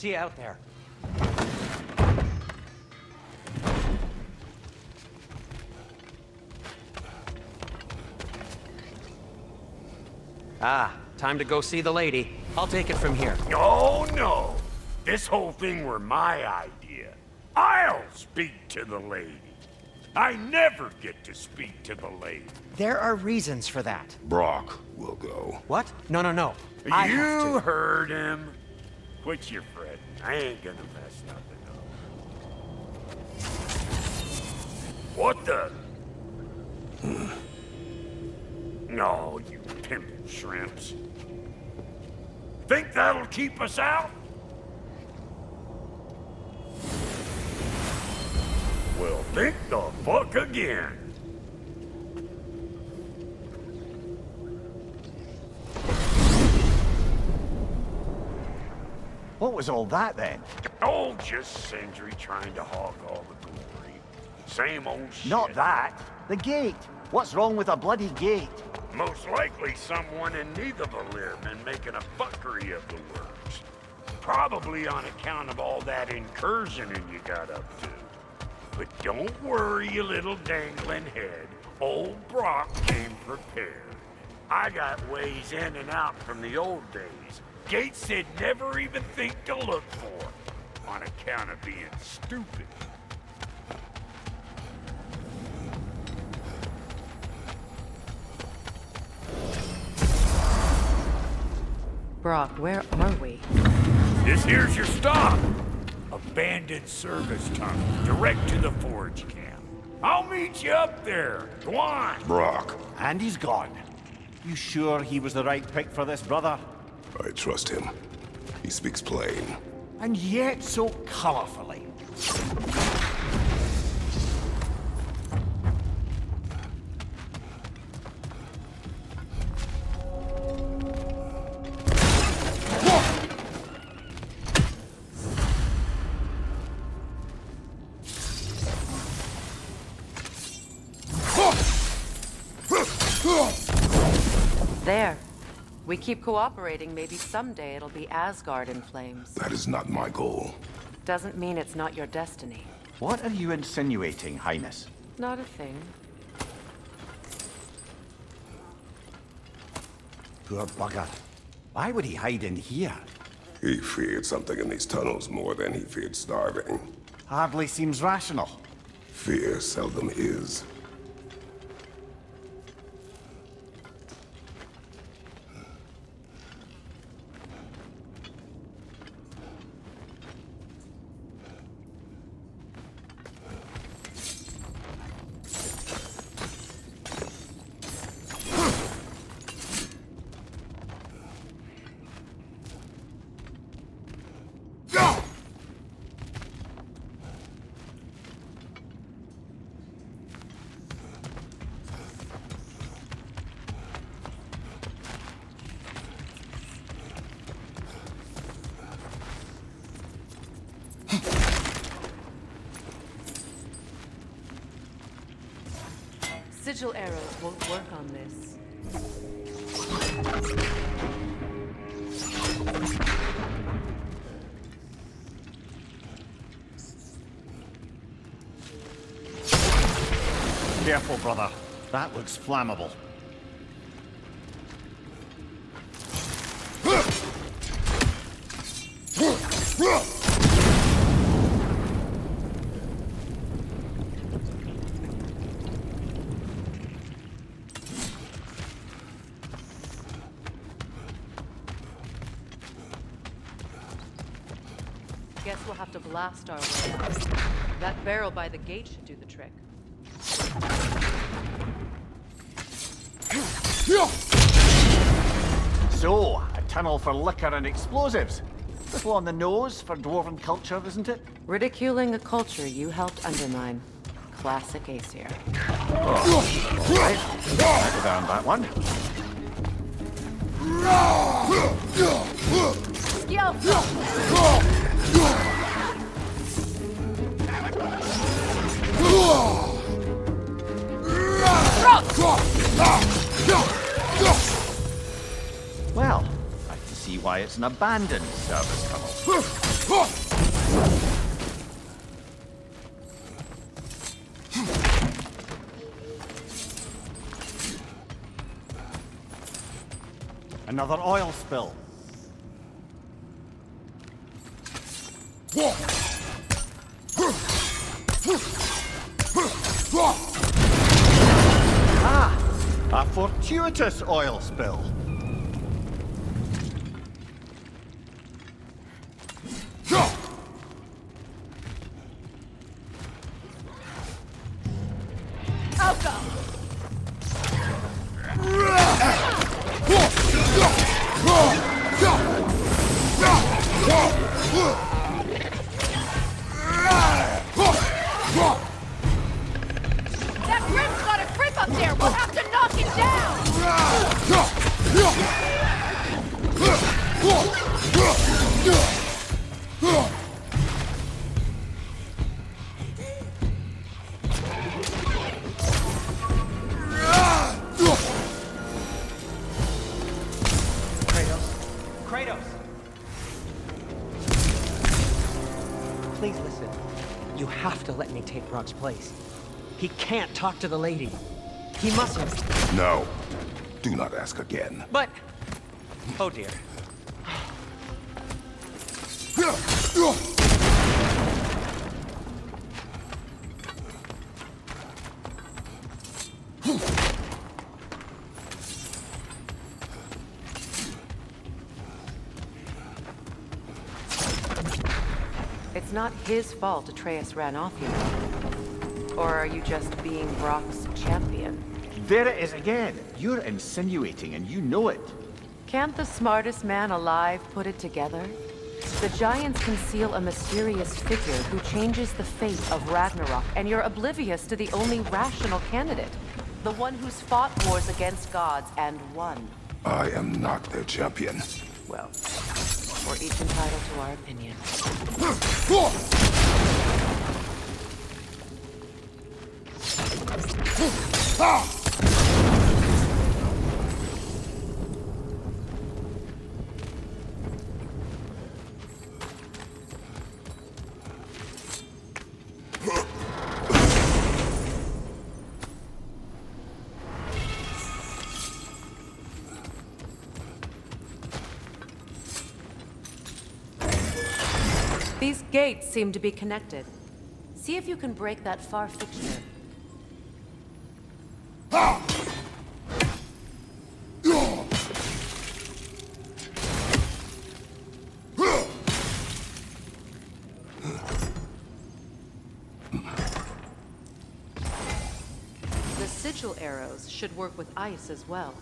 See you out there. Ah, time to go see the lady. I'll take it from here. Oh, no. This whole thing were my idea. I'll speak to the lady. I never get to speak to the lady. There are reasons for that. Brock will go. What? No, no, no. I have You to. heard him. Quit your fretting. I ain't gonna mess nothing up. What the? No, you pimpin' shrimps. Think that'll keep us out? Well, think the fuck again. What was all that then? Oh, just Sindri trying to hog all the glory. Same old shit. Not that. The gate. What's wrong with a bloody gate? Most likely someone in Nidavellir been making a fuckery of the works. Probably on account of all that incursioning you got up to. But don't worry, you little dangling head. Old Brock came prepared. I got ways in and out from the old days. Gates they'd never even think to look for, on account of being stupid. Brock, where are we? This here's your stop. Abandoned service tunnel, direct to the forge camp. I'll meet you up there. Go on. Brock, And he's gone. You sure he was the right pick for this, brother? I trust him. He speaks plain. And yet so colorfully. There. We keep cooperating, maybe someday it'll be Asgard in flames. That is not my goal. Doesn't mean it's not your destiny. What are you insinuating, Highness? Not a thing. Poor bugger. Why would he hide in here? He feared something in these tunnels more than he feared starving. Hardly seems rational. Fear seldom is. Sigil arrows won't work on this. Careful, brother. That looks flammable. Guess we'll have to blast our way out. That barrel by the gate should do the trick. So, a tunnel for liquor and explosives. Little on the nose for dwarven culture, isn't it? Ridiculing a culture you helped undermine. Classic Aesir. Right. I'll go down that one. Well, nice to see why it's an abandoned service tunnel. Another oil spill. Ah! A fortuitous oil spill. That Grim's got a grip up there! We'll have to knock it down! Kratos! Please listen. You have to let me take Rock's place. He can't talk to the lady. He mustn't. No. Do not ask again. But... Oh dear. It's not his fault Atreus ran off, you know. Or are you just being Brock's champion? There it is again. You're insinuating and you know it. Can't the smartest man alive put it together? The Giants conceal a mysterious figure who changes the fate of Ragnarok, and you're oblivious to the only rational candidate. The one who's fought wars against gods and won. I am not their champion. Well, we're each entitled to our opinion. These gates seem to be connected. See if you can break that far fixture. The sigil arrows should work with ice as well.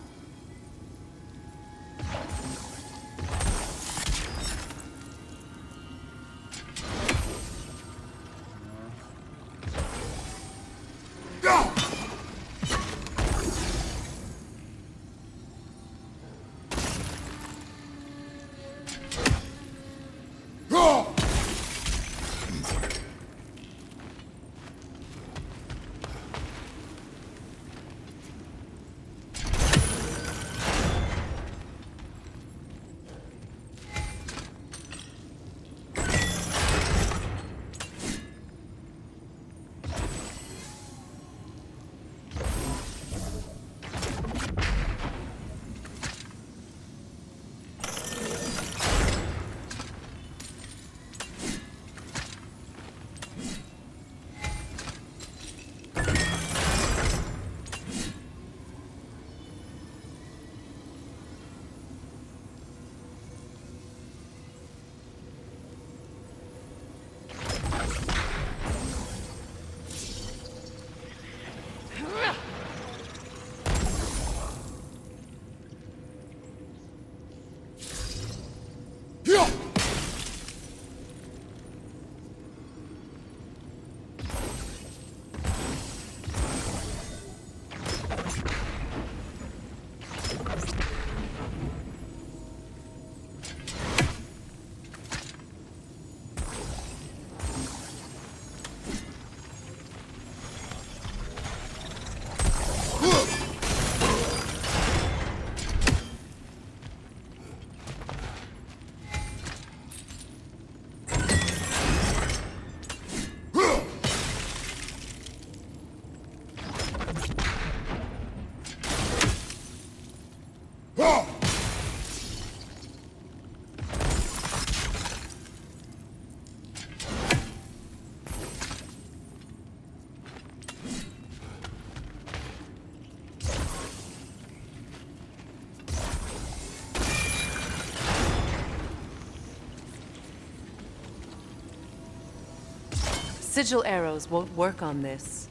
Sigil arrows won't work on this.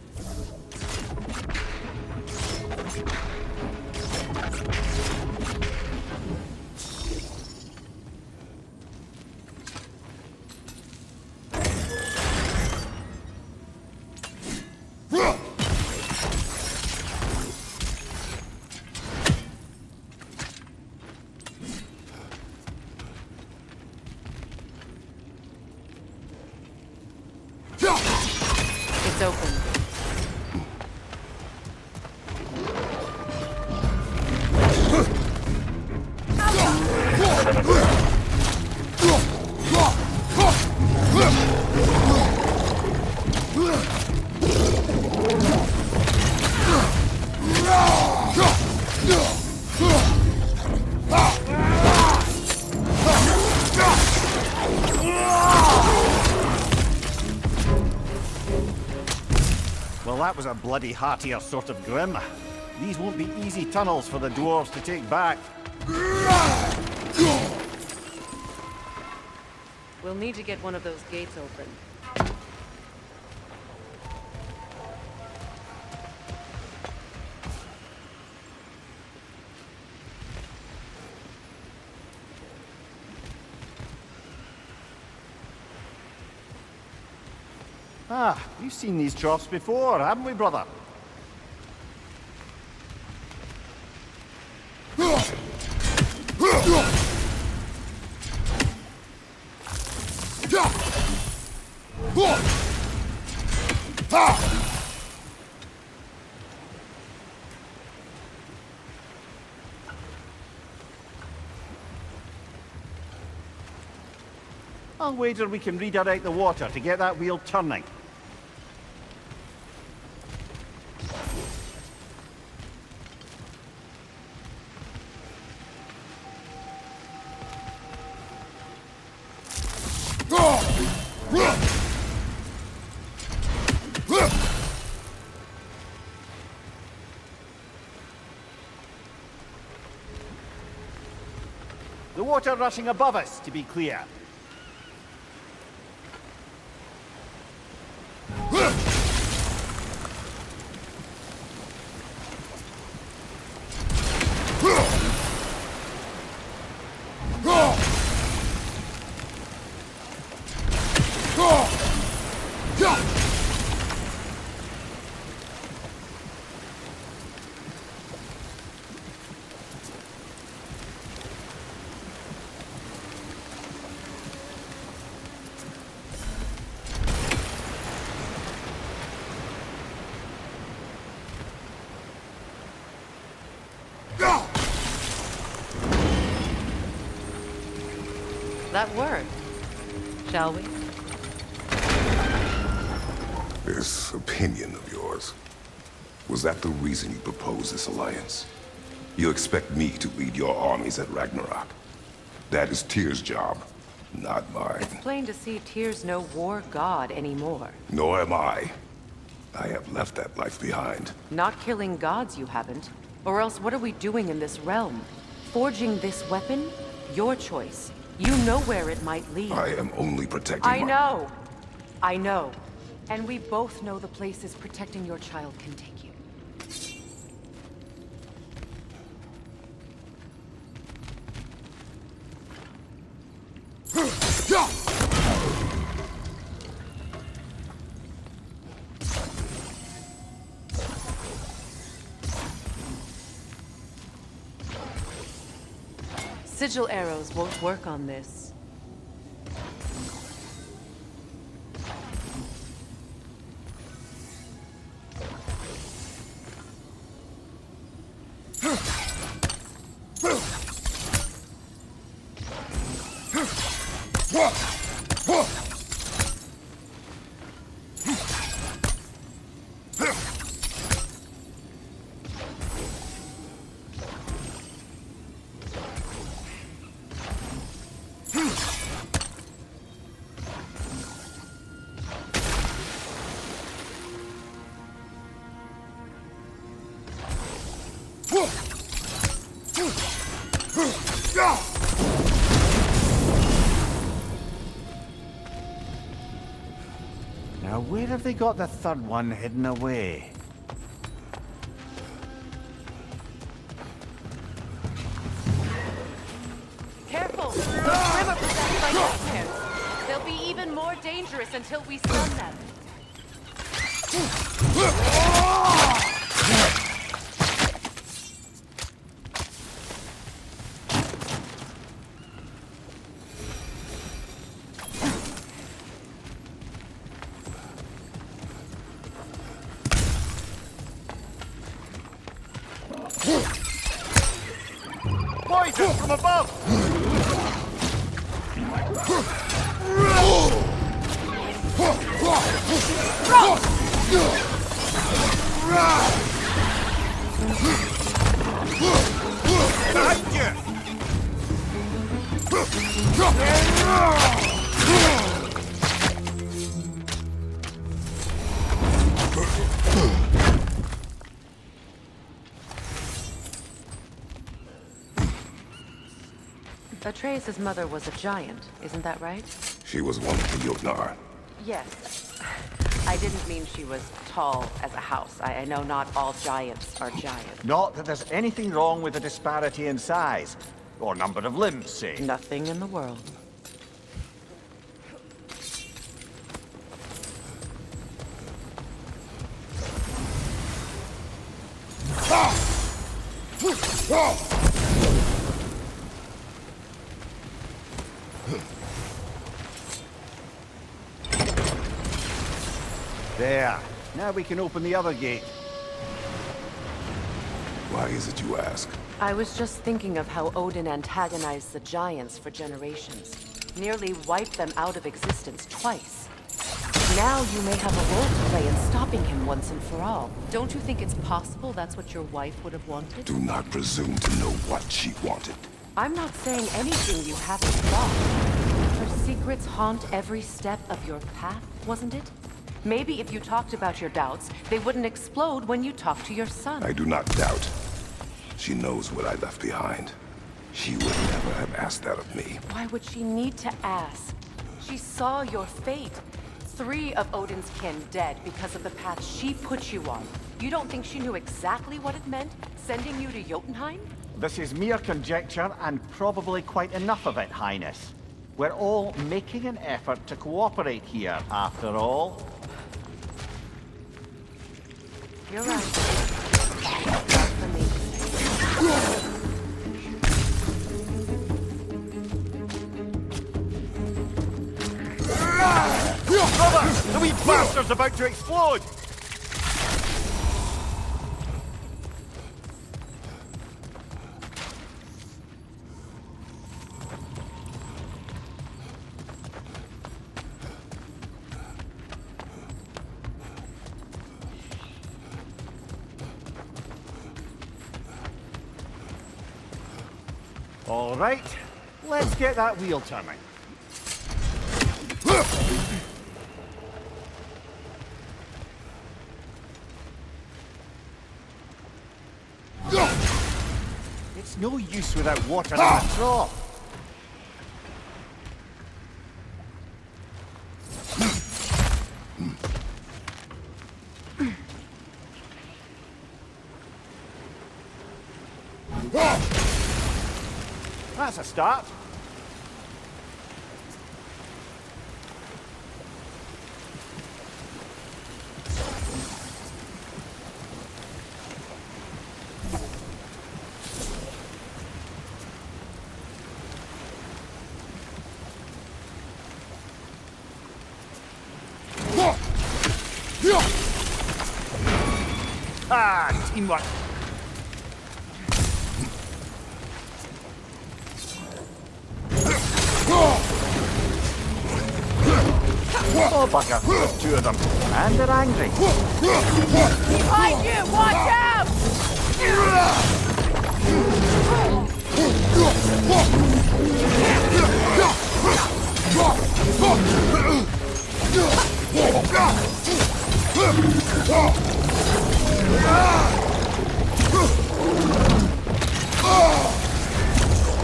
It's open. Well, that was a bloody heartier sort of grim. These won't be easy tunnels for the dwarves to take back. We'll need to get one of those gates open. Ah, we've seen these troughs before, haven't we, brother? I'll wager we can redirect the water to get that wheel turning. The water rushing above us, to be clear. That worked. Shall we? This opinion of yours, was that the reason you proposed this alliance? You expect me to lead your armies at Ragnarok? That is Tyr's job, not mine. It's plain to see Tyr's no war god anymore. Nor am I. I have left that life behind. Not killing gods, you haven't. Or else what are we doing in this realm? Forging this weapon? Your choice. You know where it might lead. I am only protecting I know. I know. And we both know the places protecting your child can take you. Sigil arrows won't work on this. where have they got the third one hidden away? Careful! Those grim are possessed by nightmares. They'll be even more dangerous until we stun them. Poison from above! Behind you! Atreus' mother was a giant, isn't that right? She was one of the Jotnar. Yes. I didn't mean she was tall as a house. I know not all giants are giants. Not that there's anything wrong with the disparity in size. Or number of limbs, say. Nothing in the world. There. Now we can open the other gate. Why is it you ask? I was just thinking of how Odin antagonized the giants for generations. Nearly wiped them out of existence twice. Now you may have a role to play in stopping him once and for all. Don't you think it's possible that's what your wife would have wanted? Do not presume to know what she wanted. I'm not saying anything you haven't thought. Her secrets haunt every step of your path, wasn't it? Maybe if you talked about your doubts, they wouldn't explode when you talk to your son. I do not doubt. She knows what I left behind. She would never have asked that of me. Why would she need to ask? She saw your fate. 3 of Odin's kin dead because of the path she put you on. You don't think she knew exactly what it meant, sending you to Jotunheim? This is mere conjecture, and probably quite enough of it, Highness. We're all making an effort to cooperate here, after all. You're right. Not for me. Brother! The wee bastard's about to explode! All right, let's get that wheel turning. It's no use without water in the trough. That's a start. Ah, teamwork. Oh, bugger. There's 2 of them. And they're angry. Behind you! Watch out!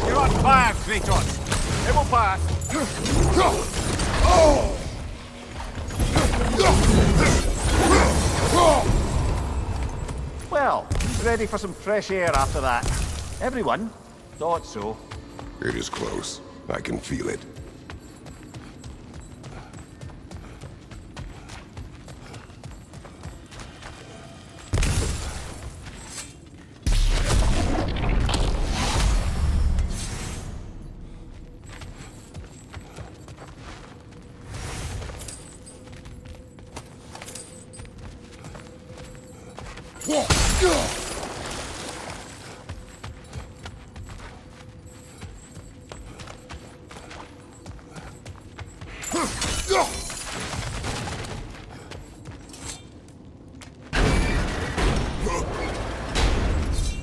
You're on fire, Kratos. It will pass. Well, ready for some fresh air after that. Everyone thought so. It is close. I can feel it.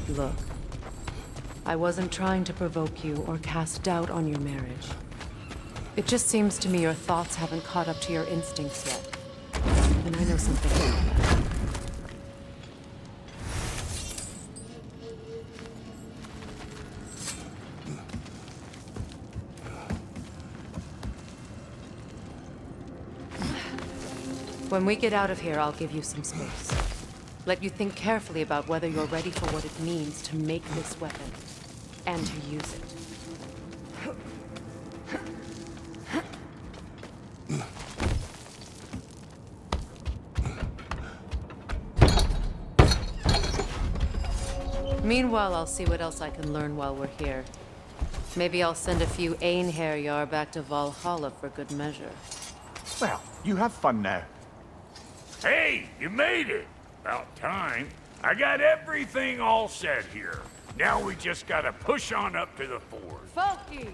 Look, I wasn't trying to provoke you or cast doubt on your marriage. It just seems to me your thoughts haven't caught up to your instincts yet. And I know something about that. When we get out of here, I'll give you some space. Let you think carefully about whether you're ready for what it means to make this weapon, and to use it. Meanwhile, I'll see what else I can learn while we're here. Maybe I'll send a few Einherjar back to Valhalla for good measure. Well, you have fun now. Hey, you made it! About time. I got everything all set here. Now we just gotta push on up to the fort. Funky!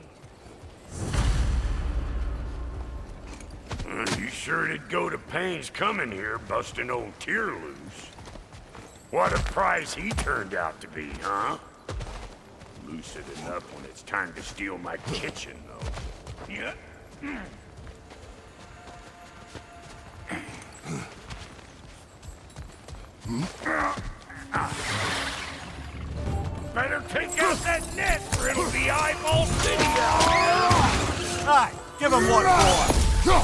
You sure did go to pains coming here, busting old Tyr loose. What a prize he turned out to be, huh? Lucid enough when it's time to steal my kitchen, though. Yeah. Better take out that net, or it'll be eyeball city out. Aye, give him what for.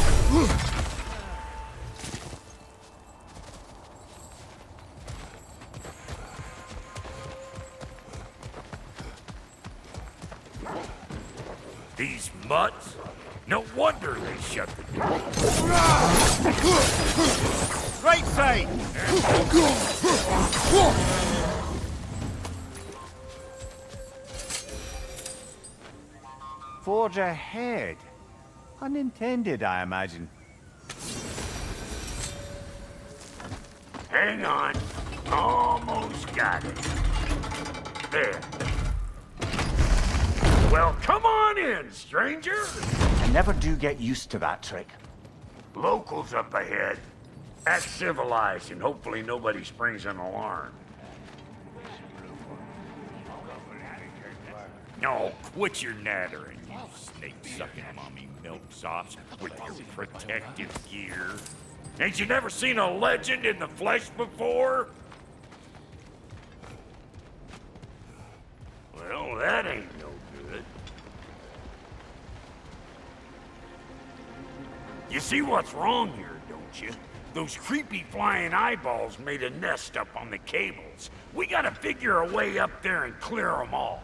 These mutts? No wonder they shut the door. Right side! Forge ahead. Unintended, I imagine. Hang on. Almost got it. There. Well, come on in, stranger. I never do get used to that trick. Locals up ahead. Act civilized, and hopefully nobody springs an alarm. No, quit your nattering, you snake-sucking mommy milksops with your protective gear. Ain't you never seen a legend in the flesh before? Well, that ain't no good. You see what's wrong here, don't you? Those creepy flying eyeballs made a nest up on the cables. We gotta figure a way up there and clear them all.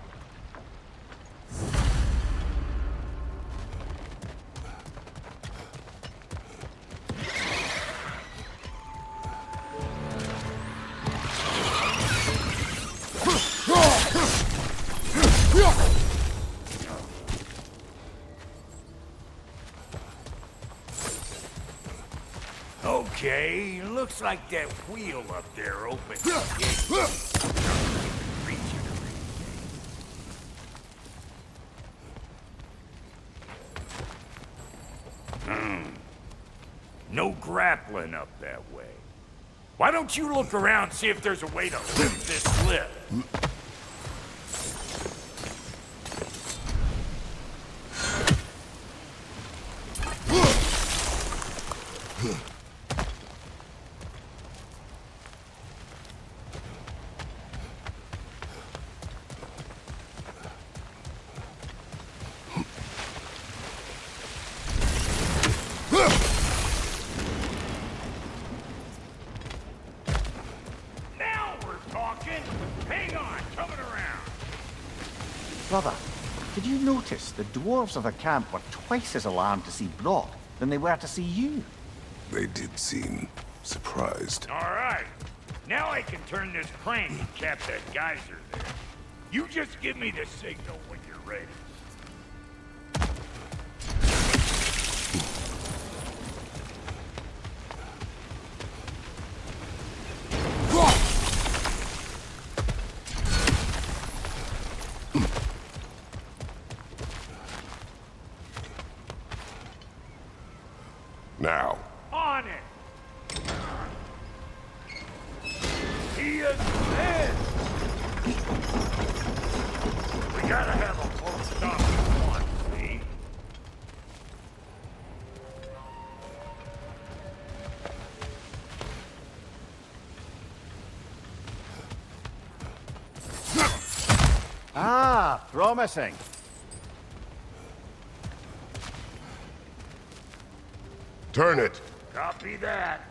Okay, looks like that wheel up there opens the gate. No grappling up that way. Why don't you look around and see if there's a way to lift this slip? noticed the dwarves of the camp were twice as alarmed to see Brock than they were to see you. They did seem surprised. All right. Now I can turn this crank and cap that geyser there. You just give me the signal when you're ready. Now, On it! He is dead! We gotta have a full stop at once, see? Ah, promising. turn it. Copy that.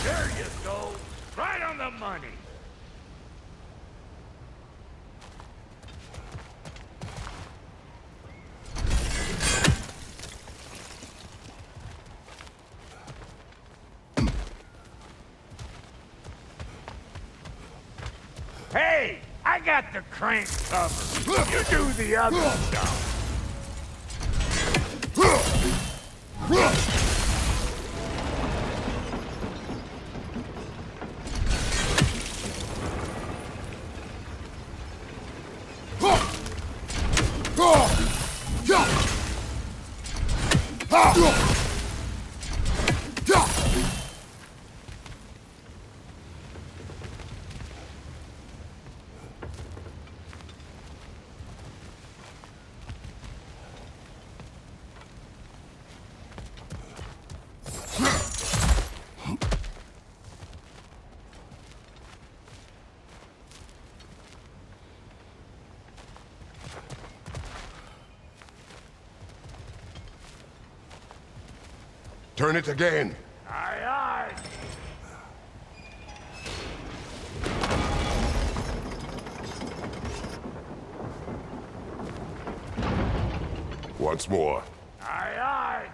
There you go. Right on the money. Hey, I got the crank covered. You do the other stuff. Turn it again. Aye, aye. Once more. Aye, aye.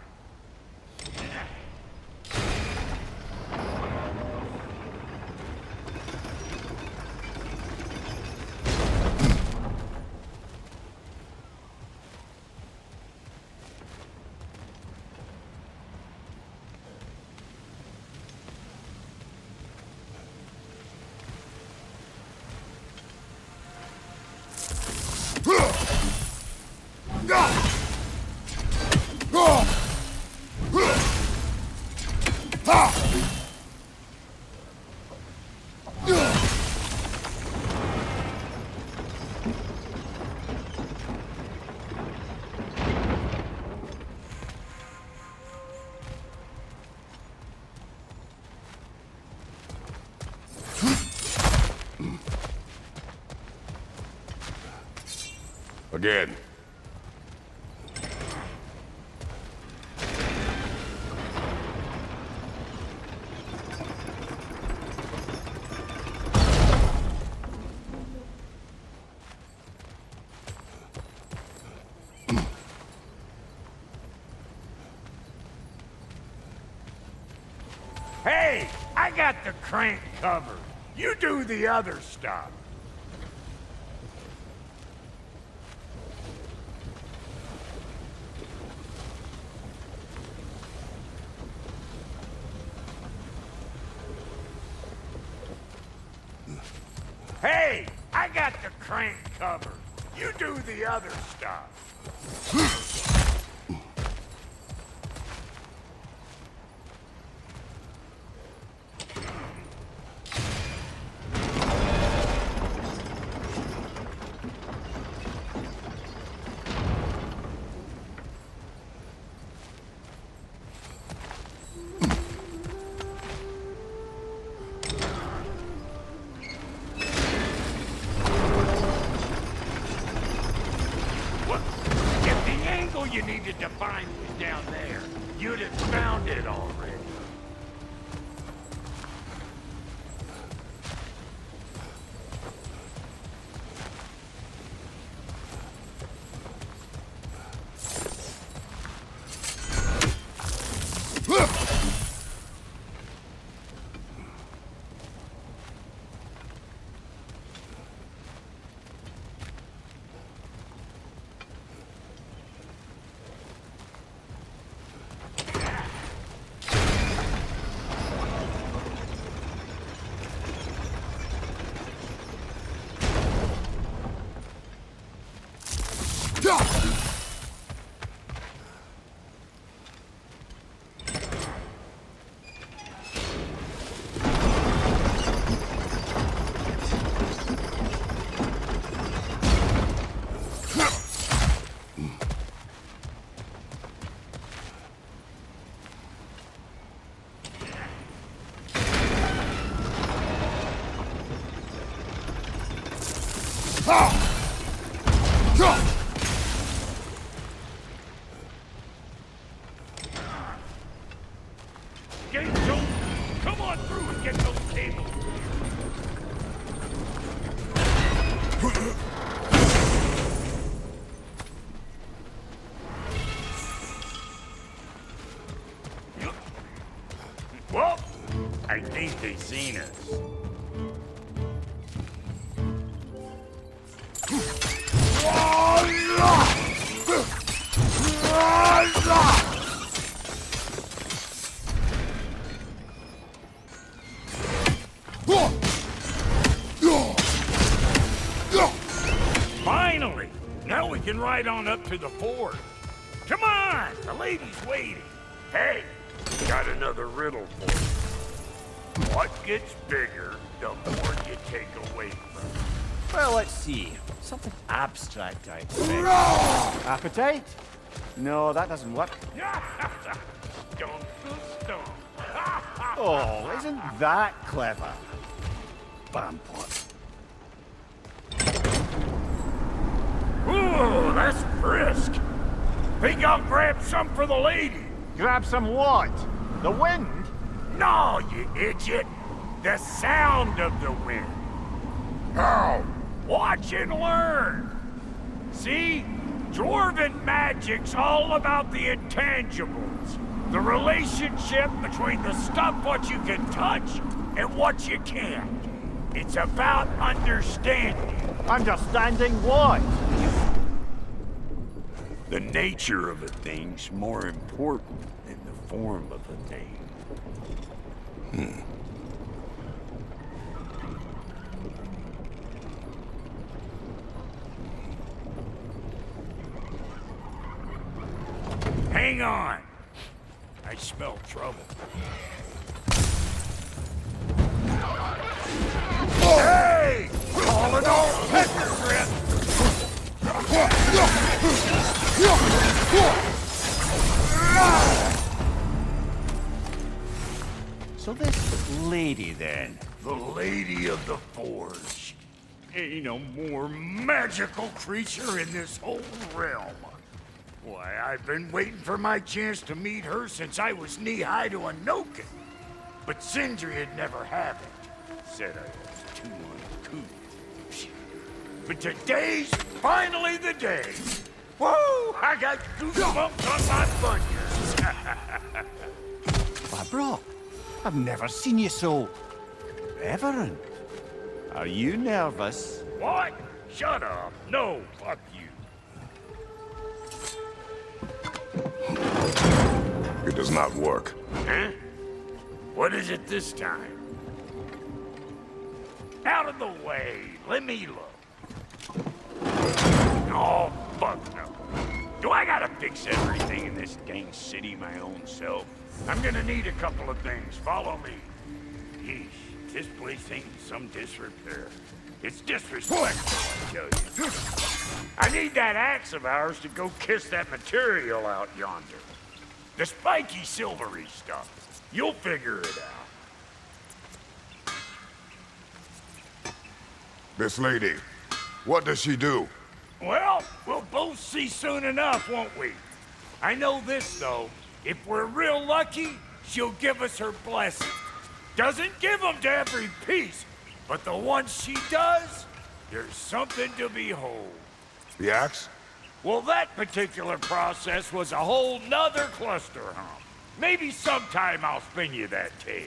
Again. Hey, I got the crank covered. You do the other stuff. Hey, I got the crank covered. You do the other stuff. If the angle you needed to find was down there, you'd have found it already. Gates open. Come on through and get those cables. Well, I think they've seen us. Finally! Now we can ride on up to the fort. Come on! The lady's waiting. Hey, got another riddle for you. What gets bigger, the more you take away from it? Well, let's see. Something abstract, I expect. Appetite? No, that doesn't work. Stone to stone. Oh, isn't that clever? Bampot. Ooh, that's brisk. Think I'll grab some for the lady. Grab some what? The wind? No, you idiot. The sound of the wind. How? Watch and learn. See? Dwarven magic's all about the intangibles. The relationship between the stuff what you can touch and what you can't. It's about understanding. Understanding what? The nature of a thing's more important than the form of a thing. Hang on. I smell trouble. Hey! All in all, pepper grip! So this lady, then? The Lady of the Forge. Ain't no more magical creature in this whole realm. Why, I've been waiting for my chance to meet her since I was knee-high to a Noken. But Sindri'd never have it. Said I was too uncouth. But today's finally the day. Woo! I got goosebumps on my bunions. Why, bro, I've never seen you so reverent. Are you nervous? What? Shut up. No, fuck you. It does not work. Huh? What is it this time? Out of the way. Let me look. Oh, fuck no. Do I gotta fix everything in this dang city my own self? I'm gonna need a couple of things. Follow me. Yeesh, this place ain't in some disrepair. It's disrespectful, I tell you. I need that axe of ours to go kiss that material out yonder. The spiky, silvery stuff. You'll figure it out. This lady, what does she do? Well, we'll both see soon enough, won't we? I know this, though. If we're real lucky, she'll give us her blessing. Doesn't give them to every piece, but the ones she does, there's something to behold. The axe? Well, that particular process was a whole nother cluster hump. Maybe sometime I'll spin you that tale.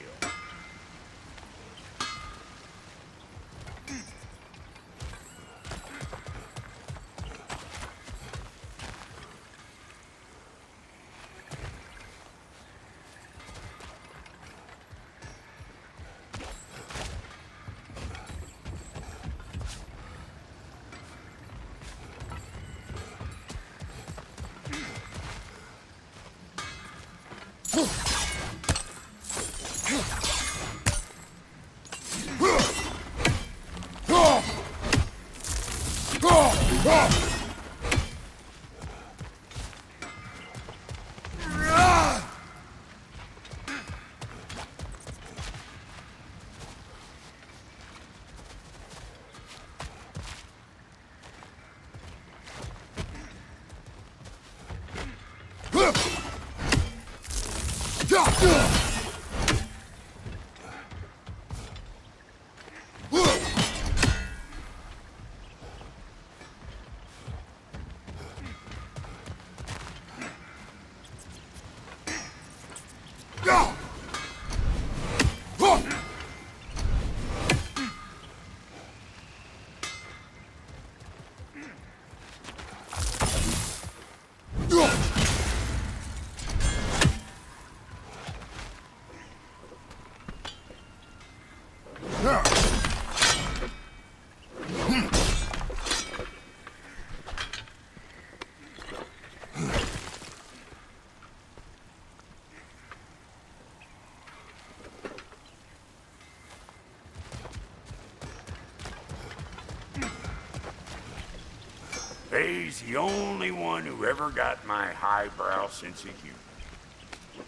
Faye's the only one who ever got my highbrow sense of humor.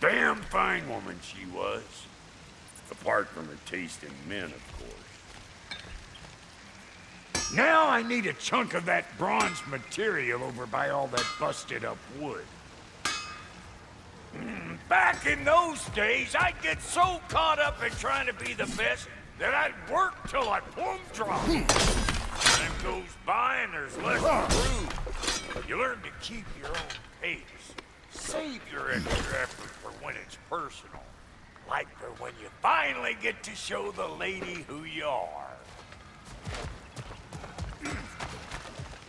Damn fine woman she was. Apart from her taste in men, of course. Now I need a chunk of that bronze material over by all that busted up wood. Back in those days, I'd get so caught up in trying to be the best that I'd work till I plumb dropped. Time goes by and there's less to prove. You learn to keep your own pace. Save your extra effort for when it's personal. Like for when you finally get to show the lady who you are.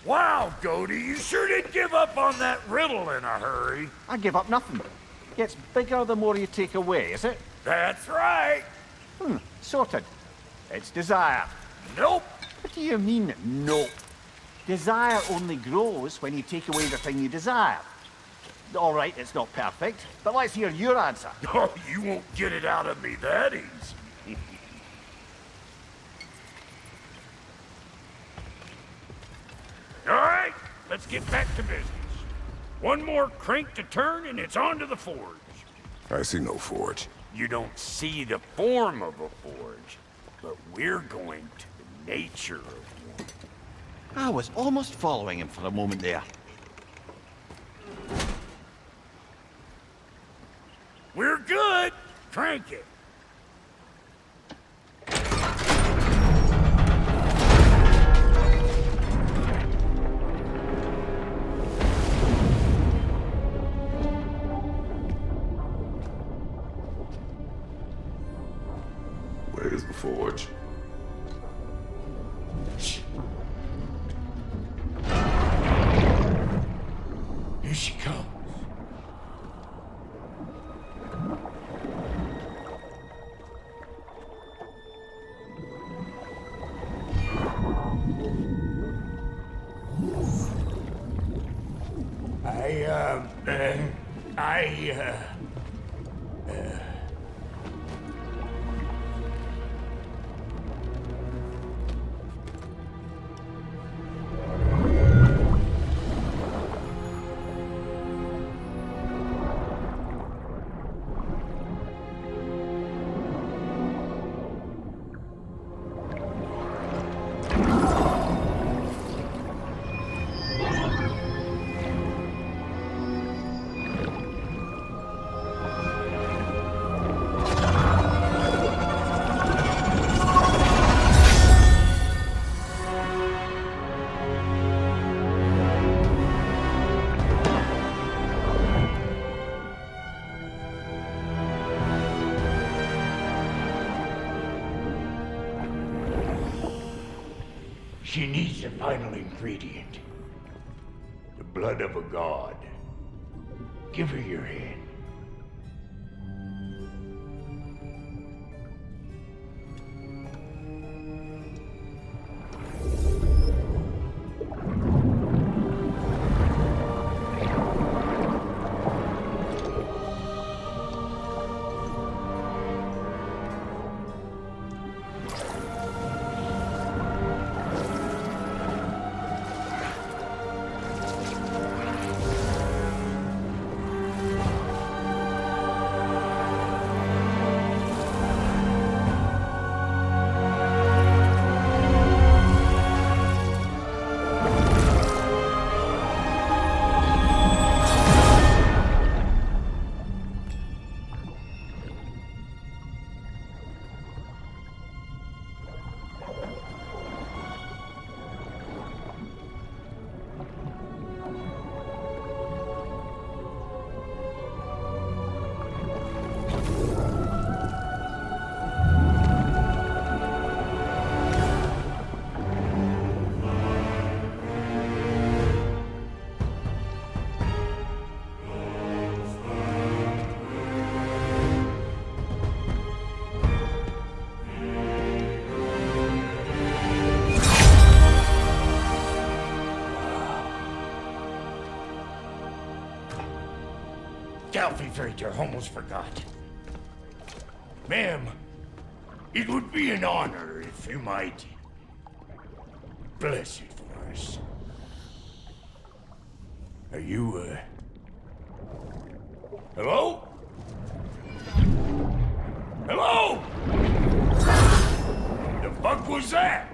Wow, Goody, you sure did give up on that riddle in a hurry. I give up nothing. Gets bigger the more you take away, is it? That's right. Sorted. It's desire. Nope. What do you mean, nope? Desire only grows when you take away the thing you desire. All right, it's not perfect, but let's hear your answer. Oh, you won't get it out of me that easy. All right, let's get back to business. One more crank to turn and it's on to the forge. I see no forge. You don't see the form of a forge, but we're going to the nature of one. I was almost following him for a moment there. We're good. Crank it. Where's the forge? Here she comes. She needs the final ingredient. The blood of a god. Give her your hand. I almost forgot. Ma'am, it would be an honor if you might bless it for us. Are you, hello? Hello? The fuck was that?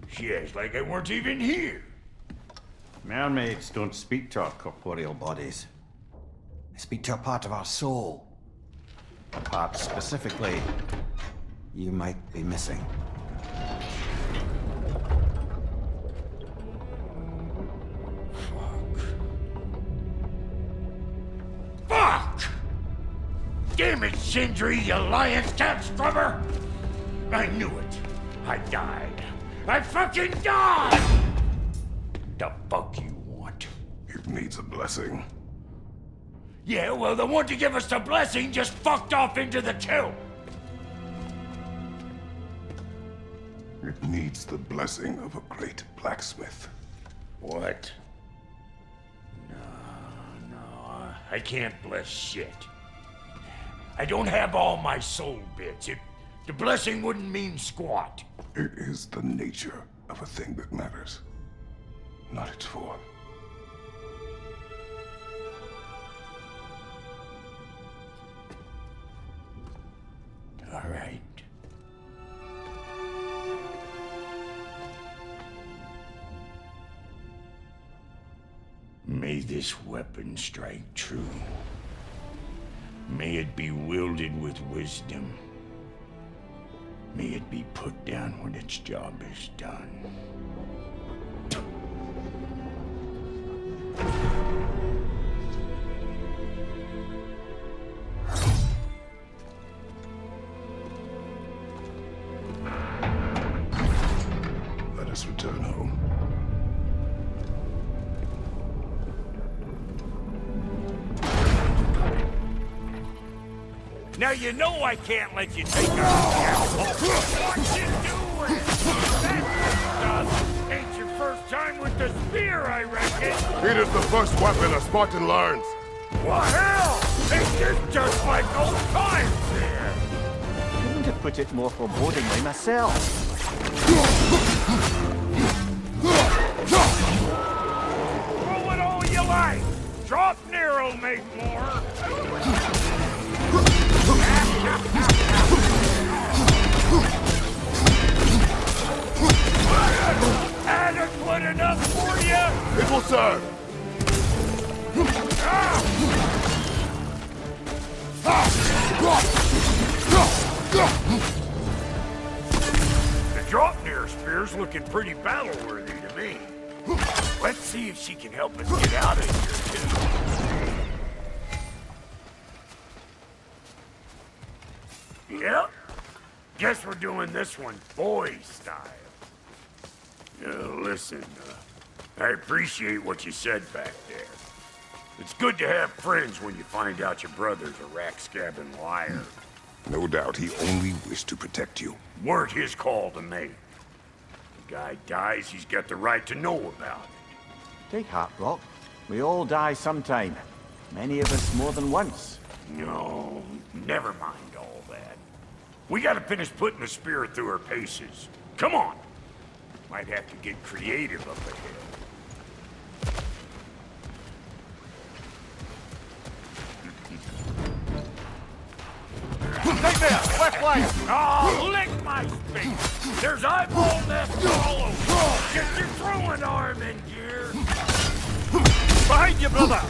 She acts like I weren't even here. Mermaids don't speak to our corporeal bodies. They speak to a part of our soul. A part specifically you might be missing. Fuck! Damn it, Sindri, you lion cat scrubber! I knew it. I died. I fucking died! The fuck you want? It needs a blessing. Yeah, well, the one to give us the blessing just fucked off into the tomb. It needs the blessing of a great blacksmith. What? No, I can't bless shit. I don't have all my soul bits. The blessing wouldn't mean squat. It is the nature of a thing that matters, not its form. All right. May this weapon strike true. May it be wielded with wisdom. May it be put down when its job is done. Let us return home. Now you know I can't let you take off. What you doing? That ain't your first time with the spear, I reckon. It is the first weapon a Spartan learns. Well, hell! It's just like old times there. Couldn't have put it more forebodingly myself. Throw it all you like. Drop near'll make more. Adequate enough for you? It will serve. The drop-near spear's looking pretty battle-worthy to me. Let's see if she can help us get out of here, too. Yep. Guess we're doing this one boy style. Listen, I appreciate what you said back there. It's good to have friends when you find out your brother's a rack-scabbing liar. No doubt he only wished to protect you. Weren't his call to make. The guy dies, he's got the right to know about it. Take heart, Rock. We all die sometime. Many of us more than once. No, never mind all that. We gotta finish putting the spirit through her paces. Come on! Might have to get creative up ahead. Right there! Left flank! Oh, lick my face! There's eyeball nests all over! Get your throwing arm in gear! Behind you, brother!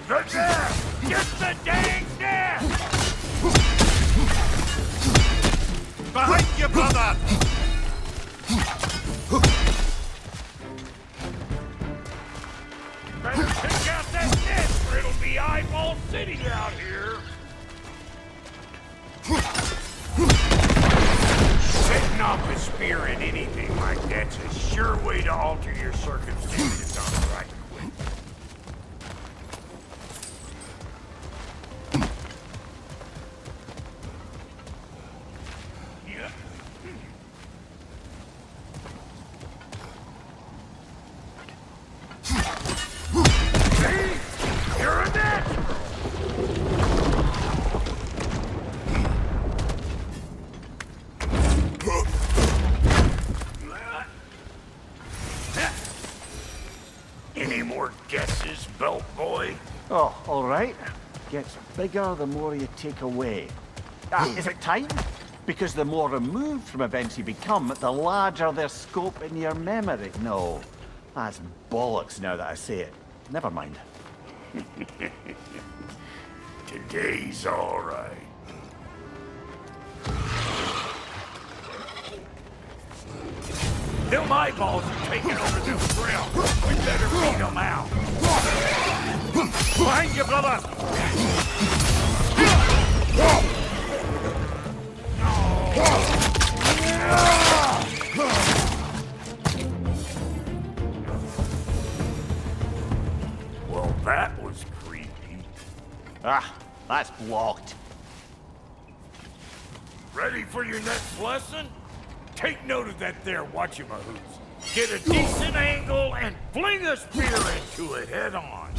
The nest! Get the dang nest! Behind you, brother! Better pick out that nest or it'll be eyeball city out here! Setting off a spear in anything like that's a sure way to alter your circumstances on the right quick. Yeah. See? You're a natural! Any more guesses, belt boy? Oh, all right. Gets bigger the more you take away. Is it time? Because the more removed from events you become, the larger their scope in your memory. No, that's bollocks now that I say it. Never mind. Today's all right. Them eyeballs are taking over them grill. We better beat them out. Behind you, brother! Well, that was creepy. Ah, that's blocked. Ready for your next lesson? Take note of that there whatchamahoots. Get a decent angle and fling a spear into it head on.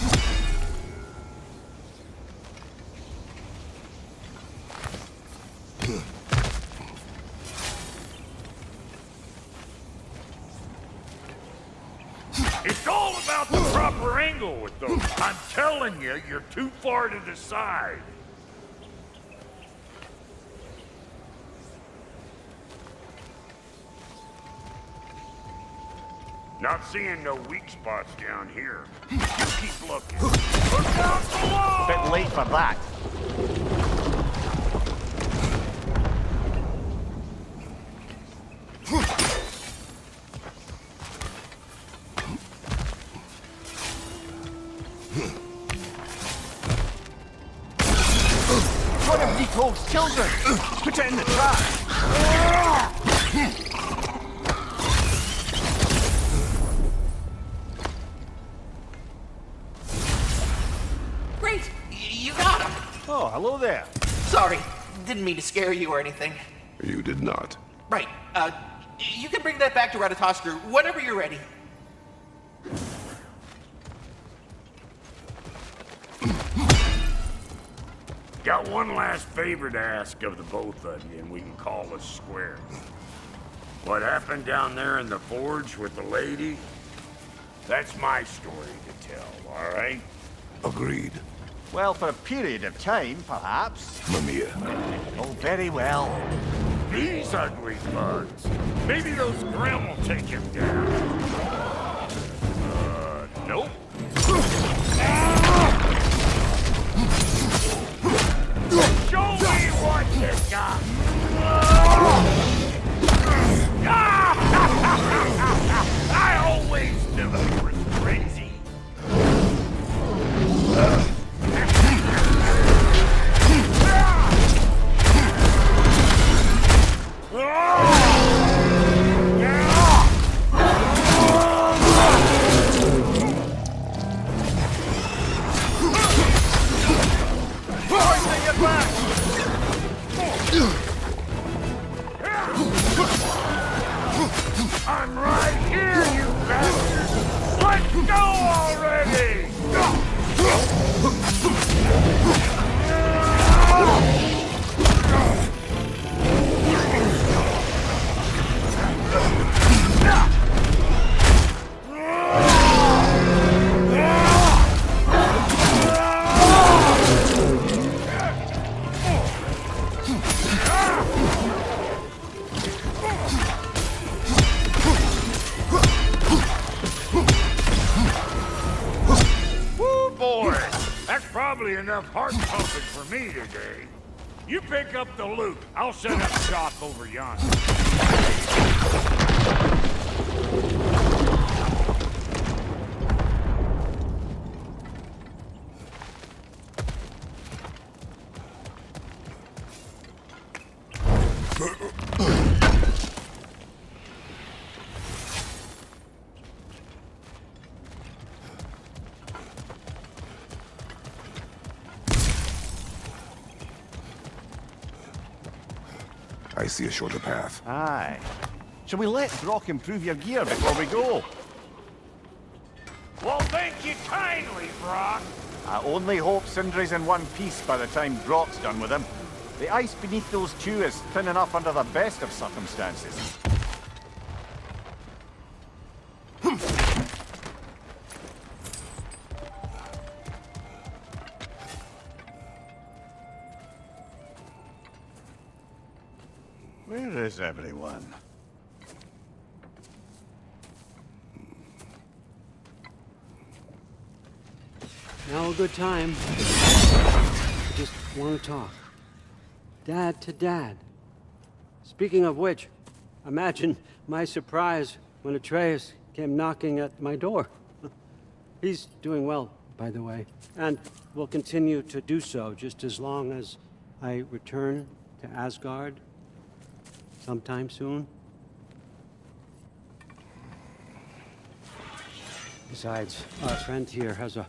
It's all about the proper angle with those. I'm telling you, you're too far to the side. Not seeing no weak spots down here. You keep looking. Look out below! Bit late for that. One of Nicole's children! Put it in the trash! Great! You got him! Oh, hello there. Sorry, didn't mean to scare you or anything. You did not. Right, you can bring that back to Ratatoskr whenever you're ready. Got one last favor to ask of the both of you, and we can call us square. What happened down there in the forge with the lady? That's my story to tell, all right? Agreed. Well, for a period of time, perhaps. Mamiya. Oh, very well. These ugly bugs. Maybe those Grimm will take him down. Nope. Show me what you got! I always knew you were crazy. Go already! Probably enough heart pumping for me today. You pick up the loot. I'll set up shop over yonder. I see a shorter path. Aye. Shall we let Brock improve your gear before we go? Well, thank you kindly, Brock. I only hope Sindri's in one piece by the time Brock's done with him. The ice beneath those two is thin enough under the best of circumstances. Where is everyone? Now a good time. I just want to talk. Dad to Dad. Speaking of which, imagine my surprise when Atreus came knocking at my door. He's doing well, by the way, and will continue to do so just as long as I return to Asgard sometime soon. Besides, our friend here has a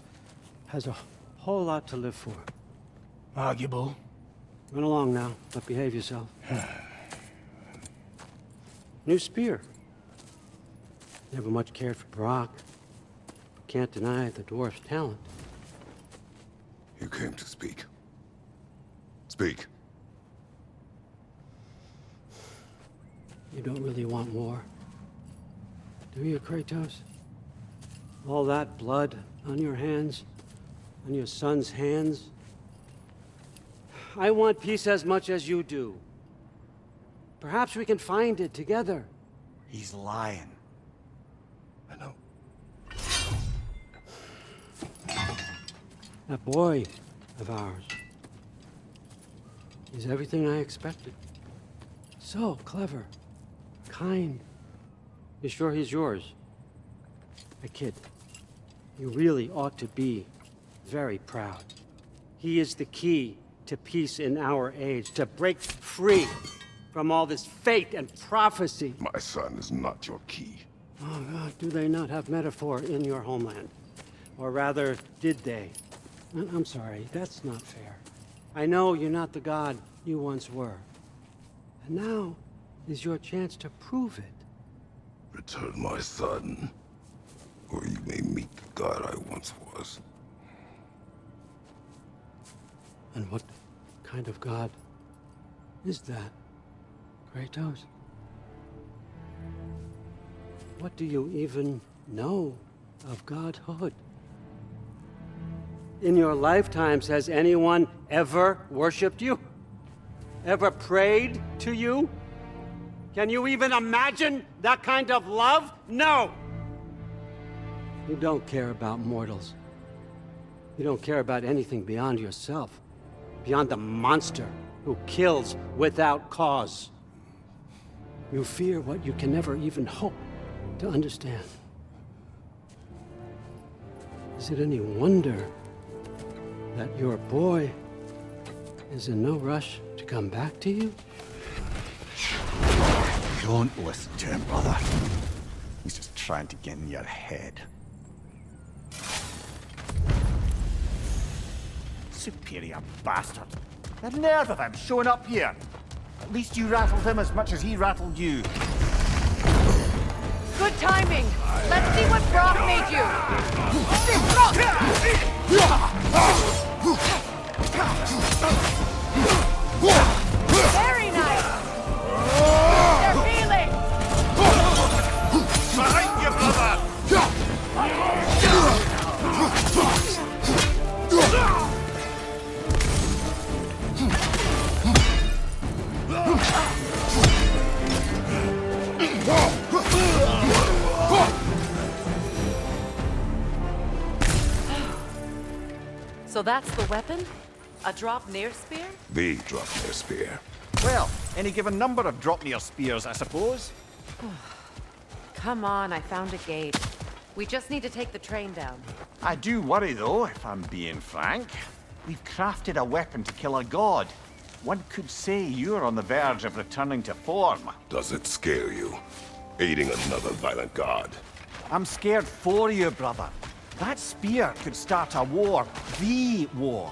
whole lot to live for. Arguable. Run along now, but behave yourself. New spear. Never much cared for Brock. Can't deny the dwarf's talent. You came to speak. Speak. You don't really want war, do you, Kratos? All that blood on your hands, on your son's hands. I want peace as much as you do. Perhaps we can find it together. He's lying. I know. That boy of ours. He's everything I expected. So clever. Kind. You sure he's yours? I kid. You really ought to be very proud. He is the key to peace in our age, to break free from all this fate and prophecy. My son is not your key. Oh God, do they not have metaphor in your homeland? Or rather, did they? I'm sorry, that's not fair. I know you're not the god you once were. And now is your chance to prove it. Return my son, or you may meet the god I once was. And what kind of god is that, Kratos? What do you even know of godhood? In your lifetimes, has anyone ever worshipped you? Ever prayed to you? Can you even imagine that kind of love? No! You don't care about mortals. You don't care about anything beyond yourself. Beyond the monster who kills without cause. You fear what you can never even hope to understand. Is it any wonder that your boy is in no rush to come back to you? Don't listen to him, brother. He's just trying to get in your head. Superior bastard. The nerve of him showing up here. At least you rattled him as much as he rattled you. Good timing. Let's see what Brock made you. Very nice. They're healing. Behind you, brother! So that's the weapon? A drop near spear? The drop their spear. Well, any given number of drop-near spears, I suppose. Come on, I found a gate. We just need to take the train down. I do worry, though, if I'm being frank. We've crafted a weapon to kill a god. One could say you're on the verge of returning to form. Does it scare you? Aiding another violent god? I'm scared for you, brother. That spear could start a war. The war.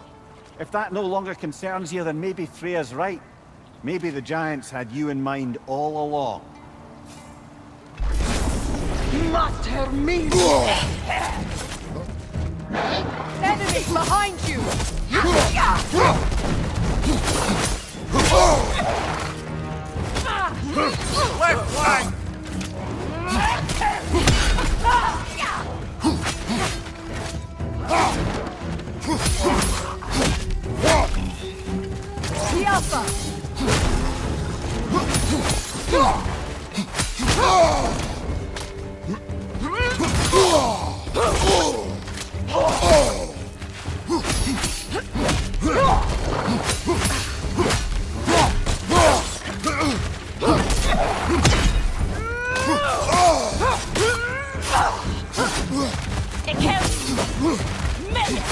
If that no longer concerns you, then maybe Freya's right. Maybe the Giants had you in mind all along. Mater me! Enemy behind you! Left flank! The Alpha! It can't... Mate!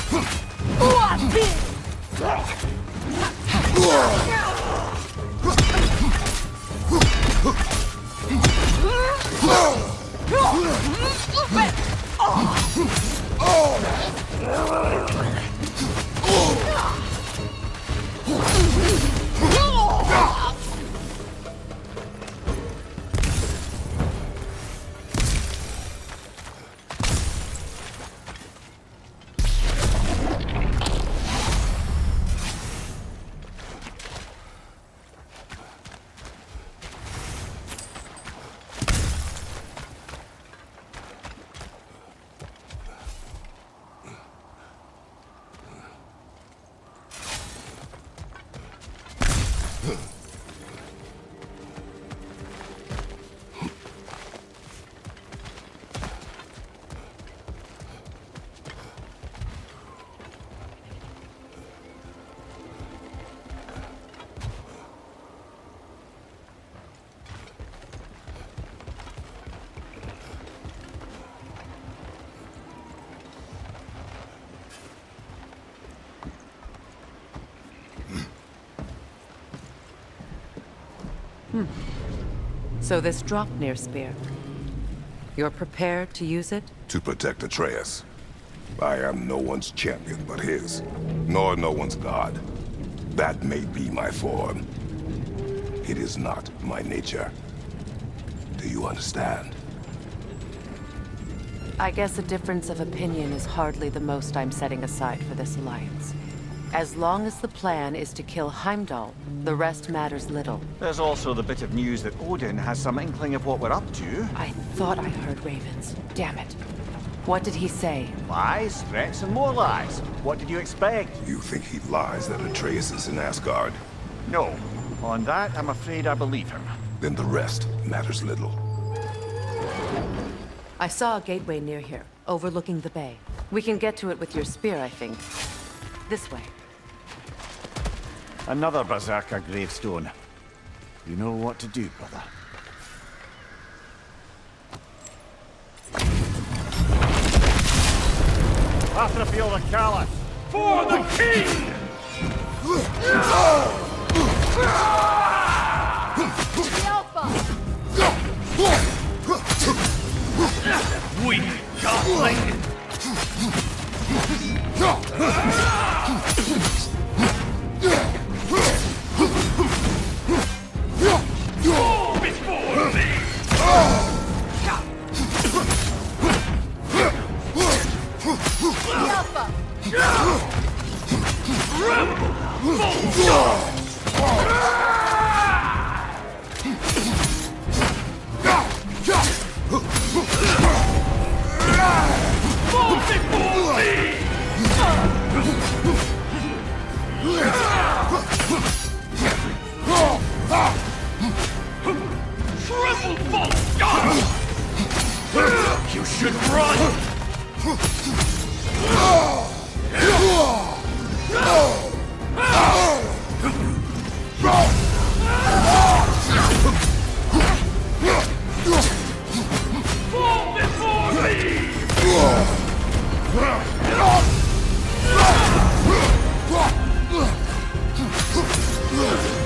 So this Dropnir spear, you're prepared to use it? To protect Atreus. I am no one's champion but his, nor no one's god. That may be my form. It is not my nature. Do you understand? I guess a difference of opinion is hardly the most I'm setting aside for this alliance. As long as the plan is to kill Heimdall, the rest matters little. There's also the bit of news that Odin has some inkling of what we're up to. I thought I heard ravens. Damn it. What did he say? Lies, threats, and more lies. What did you expect? You think he lies that Atreus is in Asgard? No. On that, I'm afraid I believe him. Then the rest matters little. I saw a gateway near here, overlooking the bay. We can get to it with your spear, I think. This way. Another Berserker gravestone. You know what to do, brother. After the field of Callus. For the king! The Alpha! Weak godling! Go before me! You should run! Fall before me!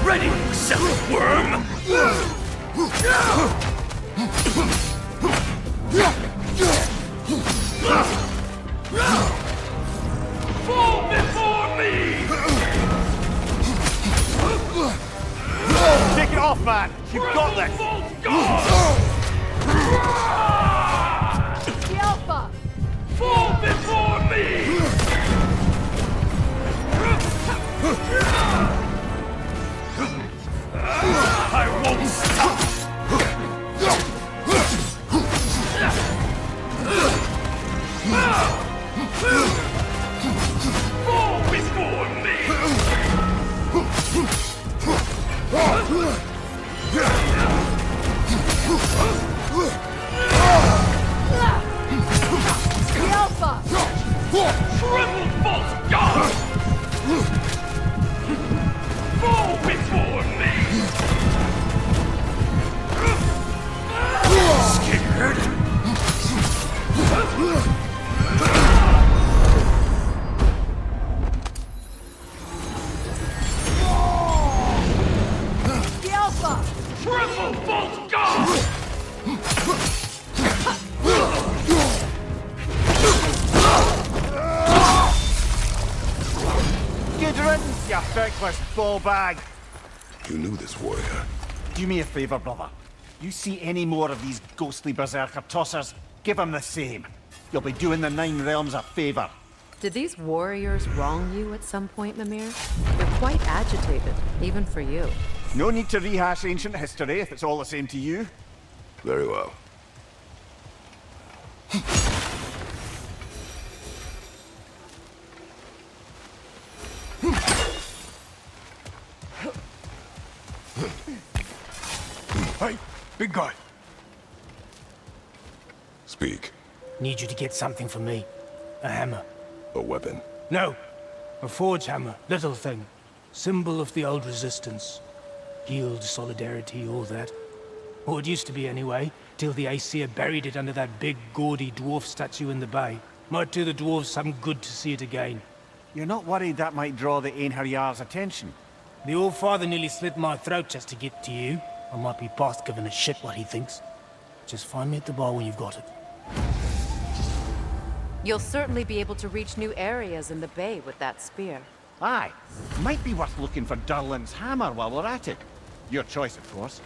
Ready, silly worm! Fall before me! Take it off, man! You've got this! The Alpha! Fall before me! I won't stop! Fall before me! The Alpha! Triple false god! Fall before me! Scared? The Alpha! Triple false god! Good riddance, you feckless ball bag! You knew this warrior. Do me a favor, brother. You see any more of these ghostly berserker tossers, give them the same. You'll be doing the Nine Realms a favor. Did these warriors wrong you at some point, Mimir? They're quite agitated, even for you. No need to rehash ancient history if it's all the same to you. Very well. Hey, big guy. Speak. Need you to get something for me. A hammer. A weapon. No. A forge hammer. Little thing. Symbol of the old resistance. Guild, solidarity, all that. Or it used to be anyway, till the Aesir buried it under that big, gaudy dwarf statue in the bay. Might do the dwarves some good to see it again. You're not worried that might draw the Einherjar's attention? The old father nearly slit my throat just to get to you. I might be past giving a shit what he thinks. Just find me at the bar when you've got it. You'll certainly be able to reach new areas in the bay with that spear. Aye. Might be worth looking for Durlin's hammer while we're at it. Your choice, of course.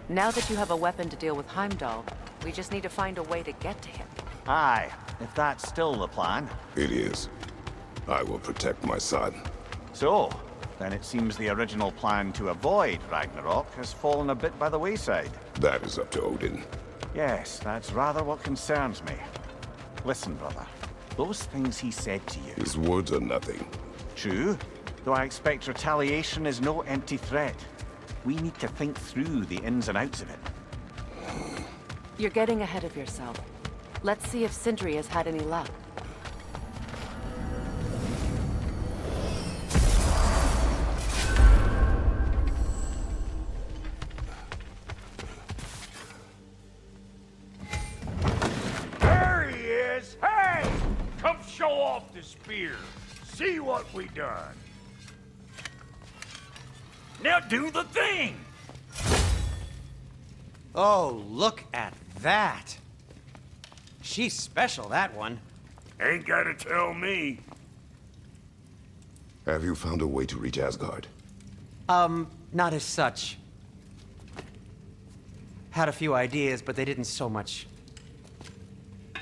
Now that you have a weapon to deal with Heimdall, we just need to find a way to get to him. Aye, if that's still the plan. It is. I will protect my son. So, then it seems the original plan to avoid Ragnarok has fallen a bit by the wayside. That is up to Odin. Yes, that's rather what concerns me. Listen, brother. Those things he said to you. His words are nothing. True, though I expect retaliation is no empty threat. We need to think through the ins and outs of it. You're getting ahead of yourself. Let's see if Sindri has had any luck. There he is! Hey! Come show off the spear. See what we done. Now do the thing! Oh, look at that. She's special, that one. Ain't gotta tell me. Have you found a way to reach Asgard? Not as such. Had a few ideas, but they didn't so much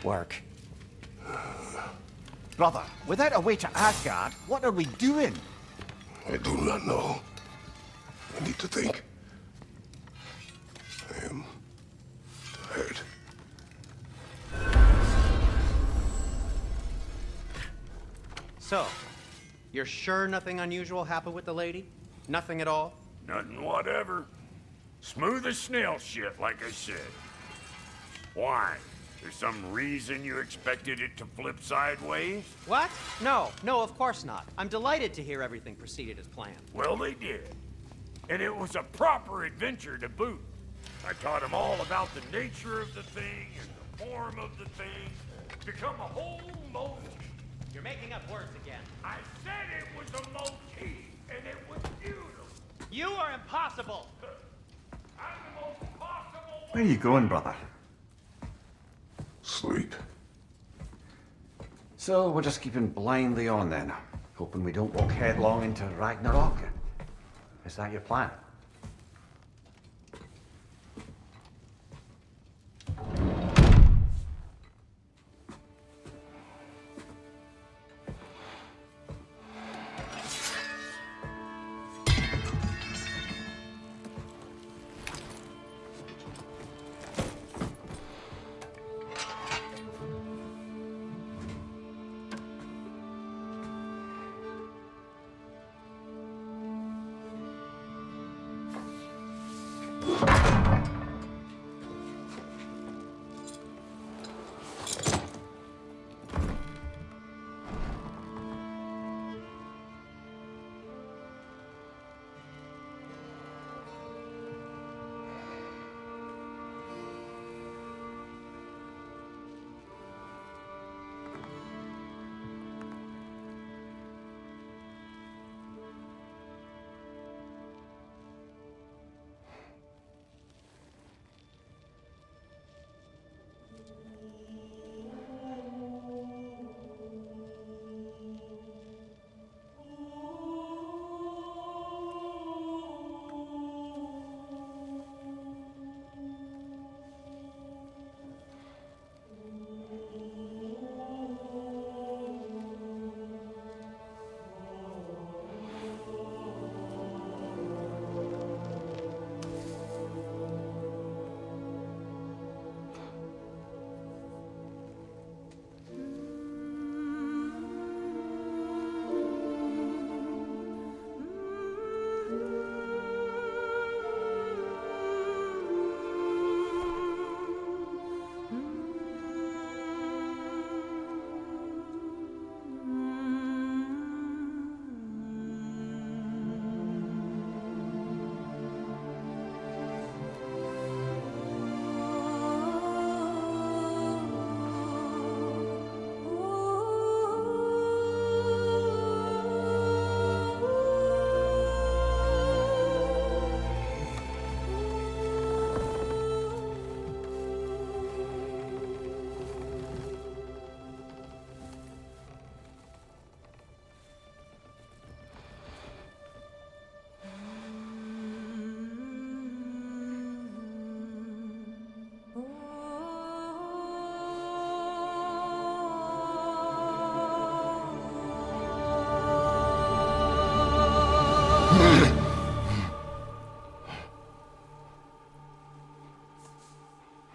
work. Brother, without a way to Asgard, what are we doing? I do not know. I need to think. I am tired. So, you're sure nothing unusual happened with the lady? Nothing at all? Nothing whatever. Smooth as snail shit, like I said. Why? There's some reason you expected it to flip sideways? What? No, of course not. I'm delighted to hear everything proceeded as planned. Well, they did. And it was a proper adventure to boot. I taught them all about the nature of the thing and the form of the thing. Become a whole motif. You're making up words again. I said it was a motif, and it was beautiful. You are impossible! I'm the most possible. Where are you going, brother? Sleep. So we're just keeping blindly on then, hoping we don't walk headlong into Ragnarok. Is that your plan?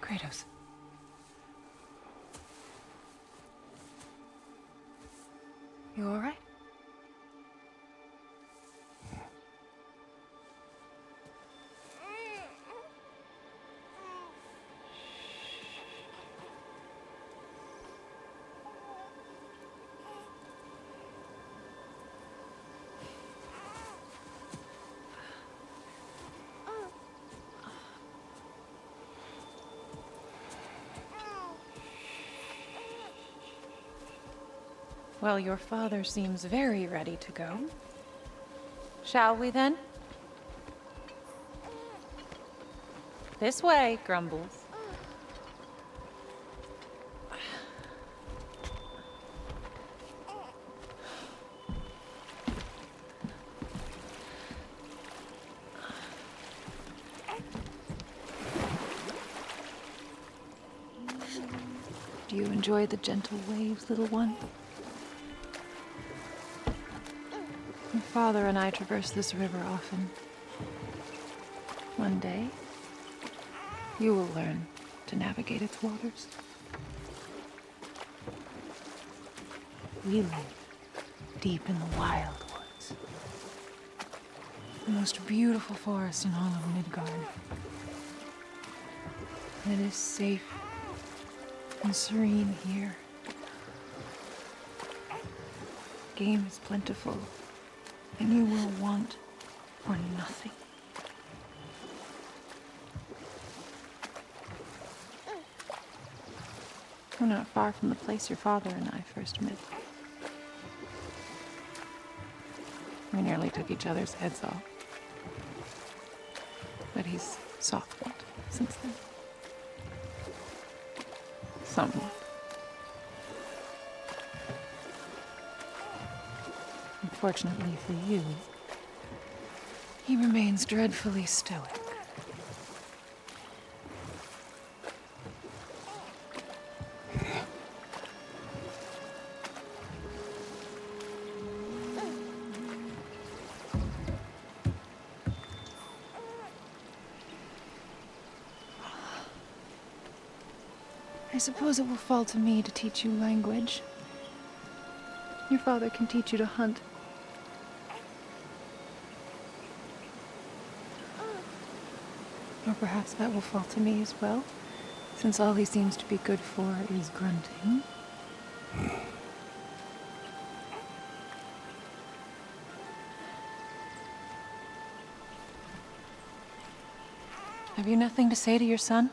Kratos. You all right? Well, your father seems very ready to go. Shall we then? This way, Grumbles. Do you enjoy the gentle waves, little one? father and I traverse this river often. One day, you will learn to navigate its waters. We live deep in the wild woods. The most beautiful forest in all of Midgard. It is safe and serene here. Game is plentiful, and you will want for nothing. We're not far from the place your father and I first met. We nearly took each other's heads off. But he's softened since then. Somewhat. Unfortunately for you, he remains dreadfully stoic. I suppose it will fall to me to teach you language. Your father can teach you to hunt. Or perhaps that will fall to me as well, since all he seems to be good for is grunting. Have you nothing to say to your son?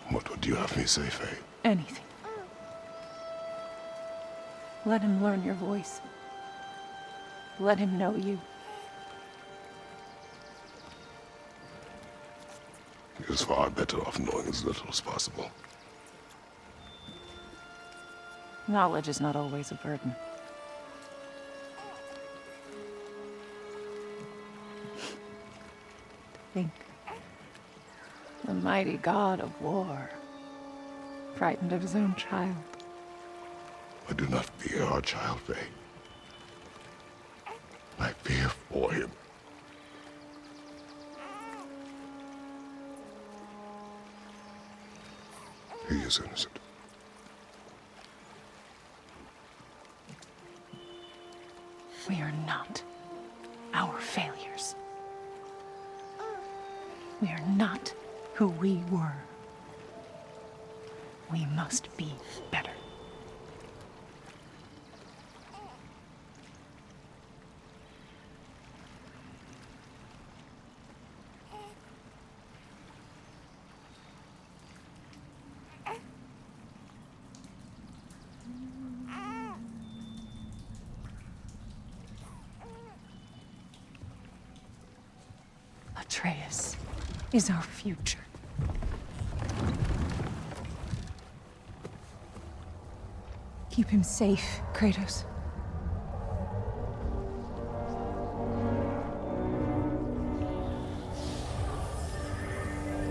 What would you have me say, Faye? Anything. Let him learn your voice. Let him know you. He is far better off knowing as little as possible. Knowledge is not always a burden. Think. The mighty god of war, frightened of his own child. I do not fear our child, Faye. I fear for him. He is innocent. We are not our failures. We are not who we were. We must be better. Atreus is our future. Keep him safe, Kratos.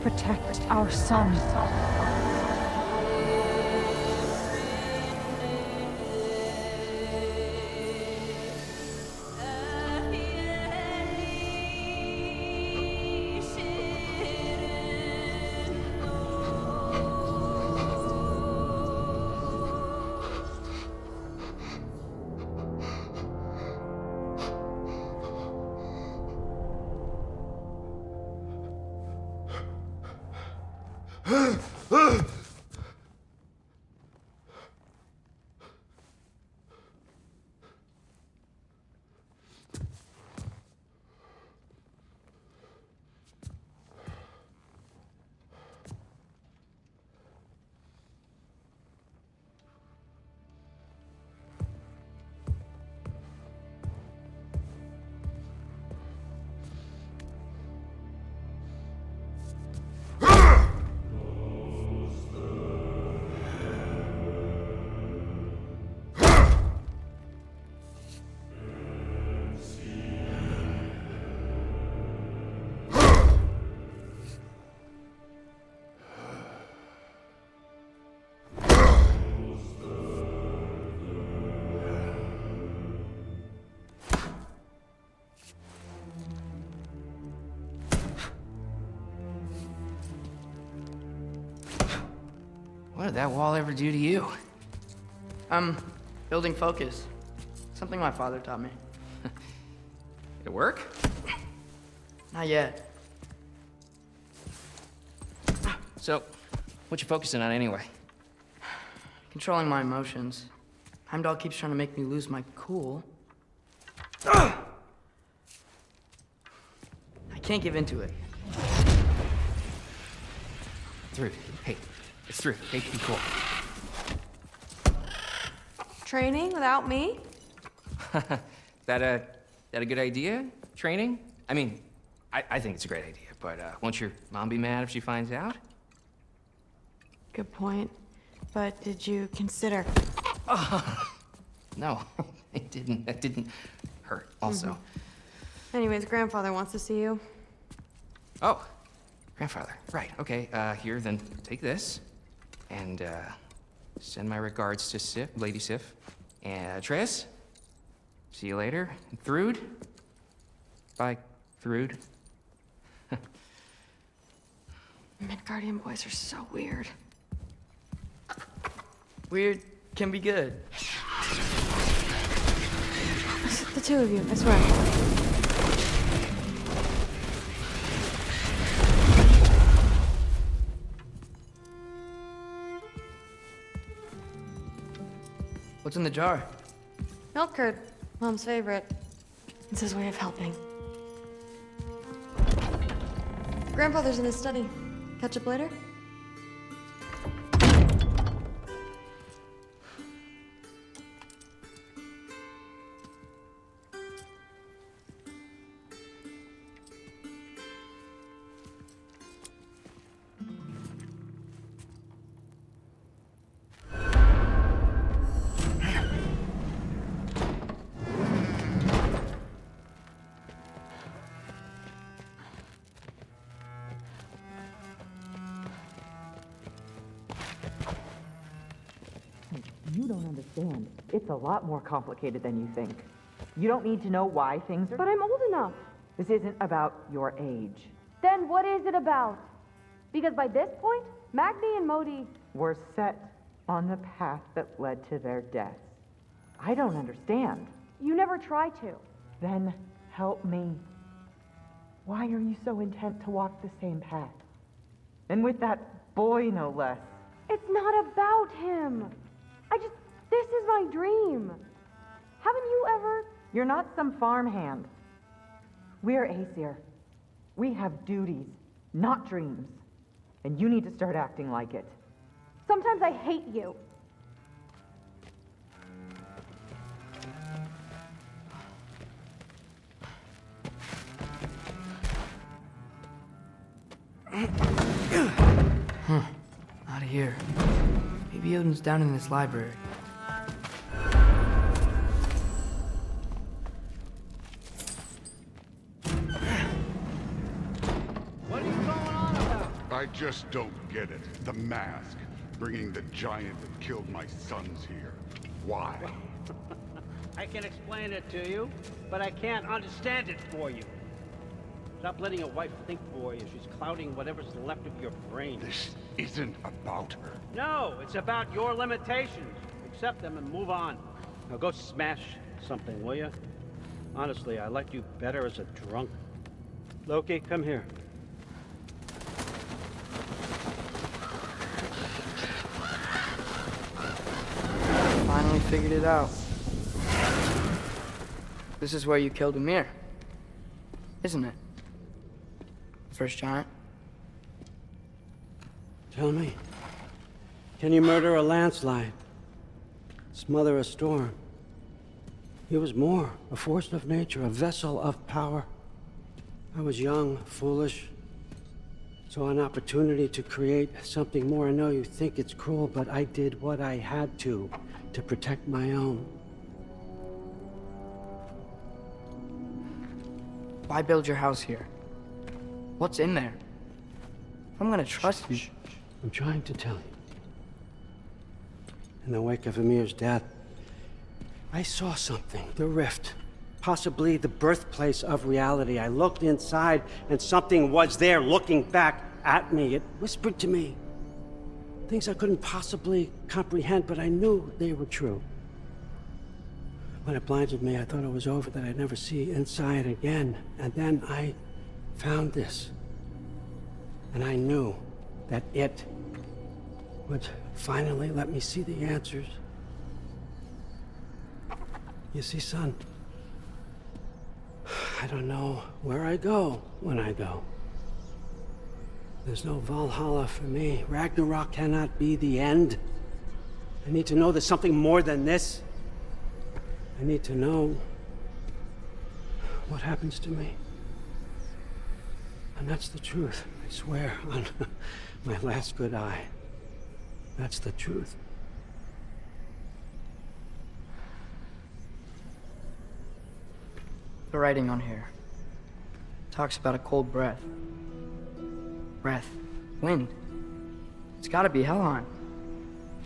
Protect our son. What did that wall ever do to you? Building focus. Something my father taught me. Did it work? Not yet. So, what you focusing on anyway? Controlling my emotions. Heimdall keeps trying to make me lose my cool. I can't give into it. Through. Hey, it's through. Hey, be cool. Training without me? That a good idea? Training? I mean, I think it's a great idea, but won't your mom be mad if she finds out? Good point. But did you consider? No, it didn't. That didn't hurt, also. Anyways, grandfather wants to see you. Oh, grandfather. Right, okay. Here, then take this. And, send my regards to Sif, Lady Sif. And, Triss. See you later. And Thrude. Bye, Thrude. Midgardian boys are so weird. Weird can be good. The two of you, I swear. What's in the jar? Milk curd, Mom's favorite. It's his way of helping. Grandfather's in his study. Catch up later? You don't understand. It's a lot more complicated than you think. You don't need to know why things are... But I'm old enough. This isn't about your age. Then what is it about? Because by this point, Magni and Modi... We're set on the path that led to their deaths. I don't understand. You never try to. Then help me. Why are you so intent to walk the same path? And with that boy, no less. It's not about him. This is my dream. Haven't you ever? You're not some farmhand. We're Aesir. We have duties, not dreams. And you need to start acting like it. Sometimes I hate you. Out of here. Maybe Odin's down in this library. What are you going on about? I just don't get it. The mask. Bringing the giant that killed my sons here. Why? I can explain it to you, but I can't understand it for you. Stop letting your wife think for you. She's clouding whatever's left of your brain. This isn't about her. No, it's about your limitations. Accept them and move on. Now go smash something, will you? Honestly, I liked you better as a drunk. Loki, come here. Finally figured it out. This is where you killed Ymir, isn't it? First giant. Tell me, can you murder a landslide? Smother a storm? He was more, a force of nature, a vessel of power. I was young, foolish, saw an opportunity to create something more. I know you think it's cruel, but I did what I had to protect my own. Why build your house here? What's in there? I'm gonna trust you. I'm trying to tell you. In the wake of Ymir's death, I saw something. The rift. Possibly the birthplace of reality. I looked inside, and something was there looking back at me. It whispered to me, Things I couldn't possibly comprehend, but I knew they were true. When it blinded me, I thought it was over, that I'd never see inside again. And then I found this. And I knew that it would finally let me see the answers. You see, son, I don't know where I go when I go. There's no Valhalla for me. Ragnarok cannot be the end. I need to know there's something more than this. I need to know what happens to me. And that's the truth, I swear, on my last good eye. That's the truth. The writing on here talks about a cold breath. Breath. Wind. It's gotta be Helheim.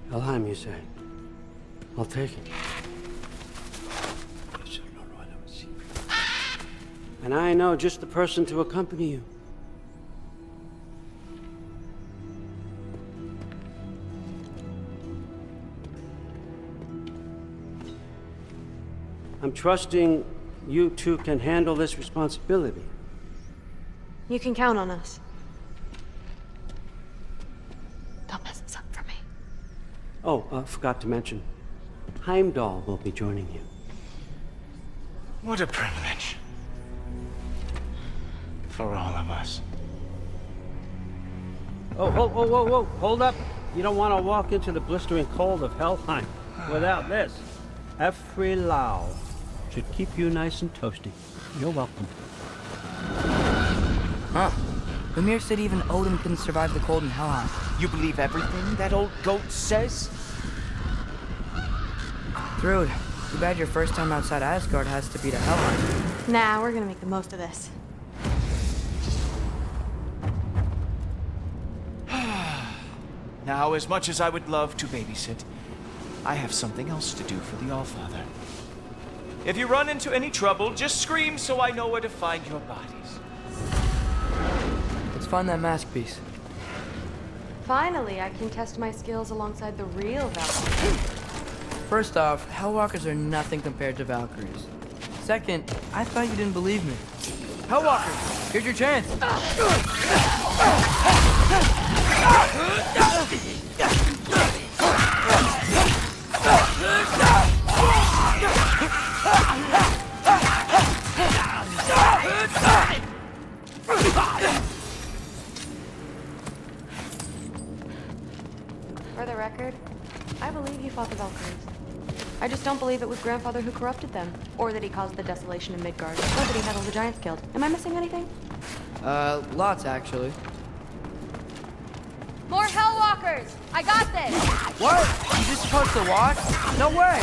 Helheim, you say? I'll take it. And I know just the person to accompany you. I'm trusting you two can handle this responsibility. You can count on us. Don't mess this up for me. Oh, forgot to mention, Heimdall will be joining you. What a privilege. For all of us. Oh, whoa, whoa, whoa, whoa, hold up. You don't want to walk into the blistering cold of Helheim without this. Every Lau should keep you nice and toasty. You're welcome. Huh. Ymir said even Odin couldn't survive the cold in Helheim. You believe everything that old goat says? Thrud, too bad your first time outside Asgard has to be to Helheim. Nah, we're gonna make the most of this. Now, as much as I would love to babysit, I have something else to do for the Allfather. If you run into any trouble, just scream so I know where to find your bodies. Let's find that mask piece. Finally, I can test my skills alongside the real Valkyries. First off, Hellwalkers are nothing compared to Valkyries. Second, I thought you didn't believe me. Hellwalkers, here's your chance. For the record, I believe you fought the Valkyries. I just don't believe it was Grandfather who corrupted them, or that he caused the desolation in Midgard, or that he had all the giants killed. Am I missing anything? Lots actually. More Hellwalkers! I got this! What? You just supposed to watch? No way!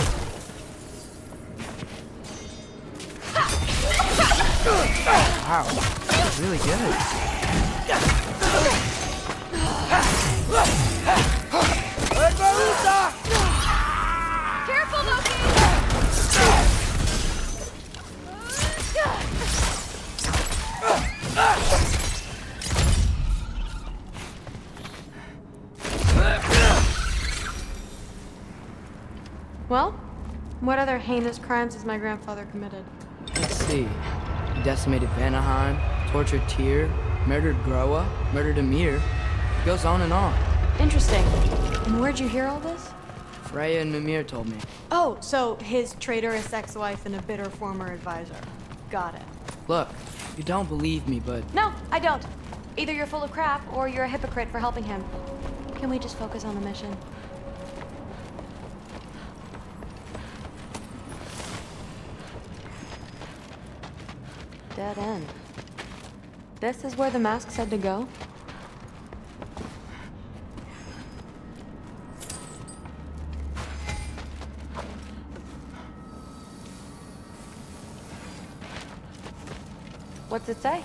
Wow, that was really good. Careful, Loki! Well, what other heinous crimes has my grandfather committed? Let's see. He decimated Vanaheim, tortured Tyr, murdered Groa, murdered Ymir. It goes on and on. Interesting. And where'd you hear all this? Freya and Ymir told me. Oh, so his traitorous ex-wife and a bitter former advisor. Got it. Look, you don't believe me, but... No, I don't. Either you're full of crap, or you're a hypocrite for helping him. Can we just focus on the mission? Dead end. This is where the mask said to go? What's it say?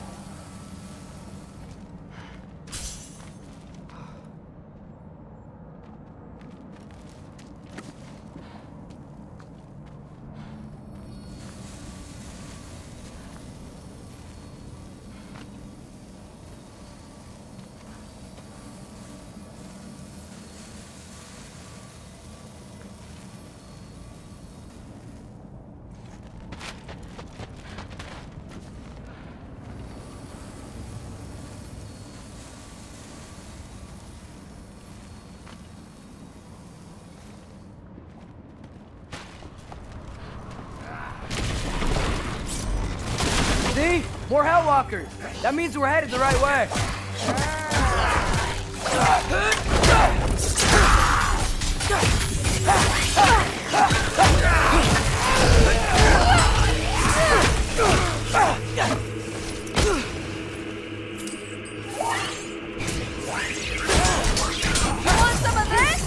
More Hellwalkers! That means we're headed the right way! Want some of this?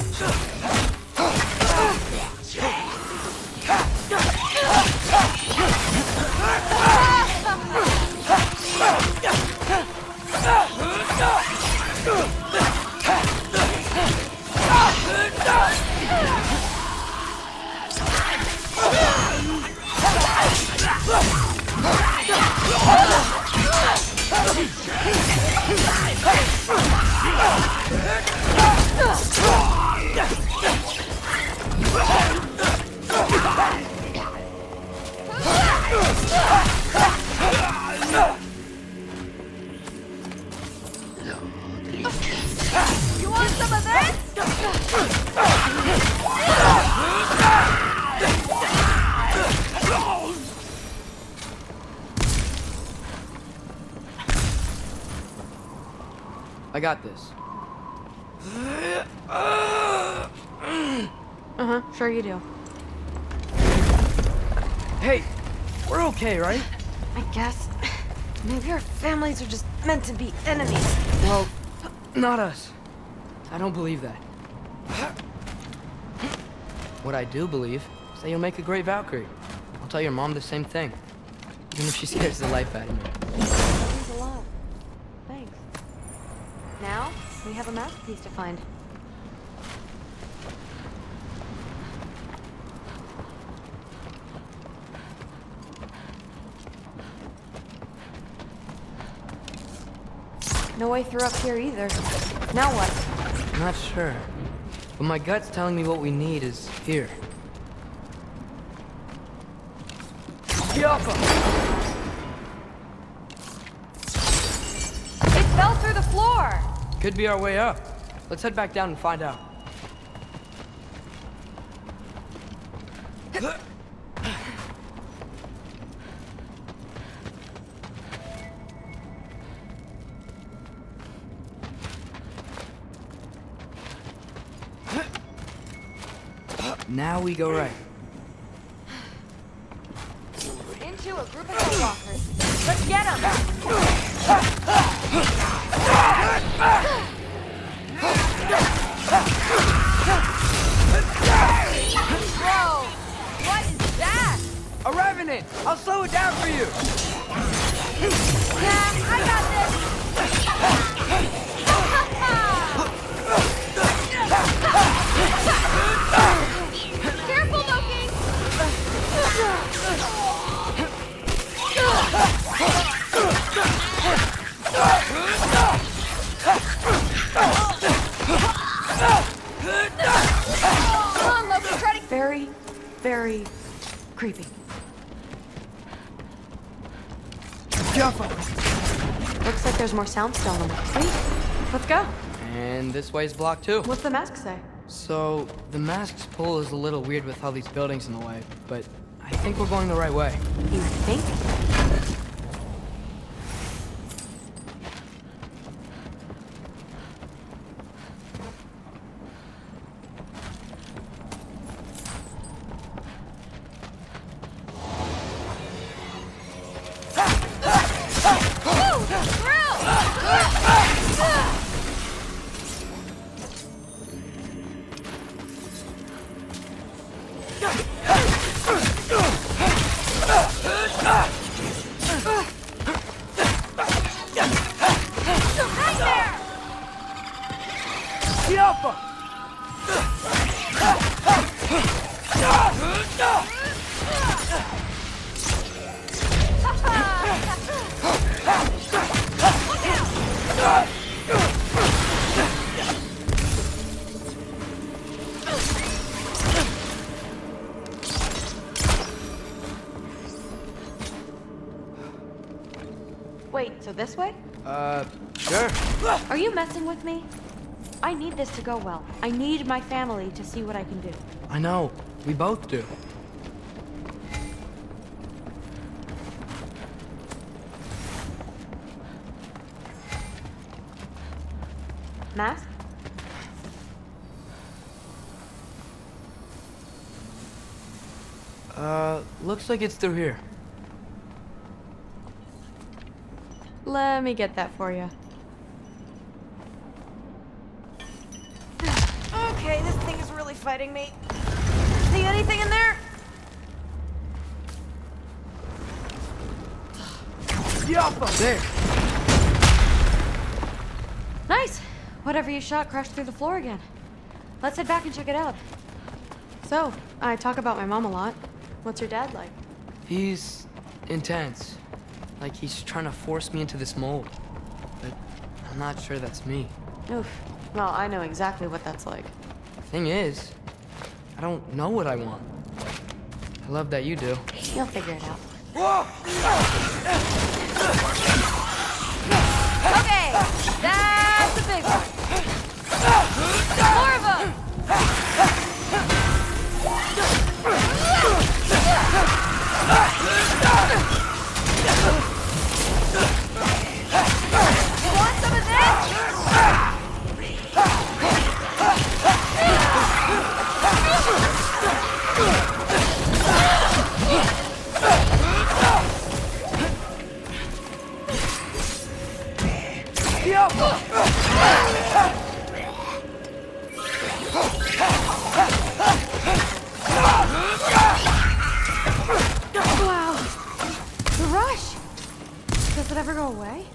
You want some of this? I got this. Uh-huh, sure you do. Hey, we're okay, right? I guess. Maybe our families are just meant to be enemies. Well, not us. I don't believe that. What I do believe is that you'll make a great Valkyrie. I'll tell your mom the same thing. Even if she scares the life out of me. That means a lot. Thanks. Now, we have a masterpiece to find. No way through up here either. Now what? I'm not sure. But my gut's telling me what we need is here. Yoppa! It fell through the floor! Could be our way up. Let's head back down and find out. Now we go right. Into a group of Hellwalkers. Let's get them! Whoa! What is that? A revenant! I'll slow it down for you! Yeah, I got this! Careful, Loki! Come on, Loki, try to... Very, very creepy. Looks like there's more soundstone on it. Sweet. Let's go. And this way's blocked too. What's the mask say? So, the mask's pull is a little weird with all these buildings in the way, but I think we're going the right way. You think? Wait, so this way? Sure. Are you messing with me? I need this to go well. I need my family to see what I can do. I know. We both do. Mask? Looks like it's through here. Let me get that for you. Okay, this thing is really fighting me. See anything in there? There. Nice! Whatever you shot crashed through the floor again. Let's head back and check it out. So, I talk about my mom a lot. What's your dad like? He's intense. Like he's trying to force me into this mold. But I'm not sure that's me. Oof. Well, I know exactly what that's like. Thing is, I don't know what I want. I love that you do. You'll figure it out. Okay, that's a big one. More of them! You want some of this? Wow. The rush. Does it ever go away?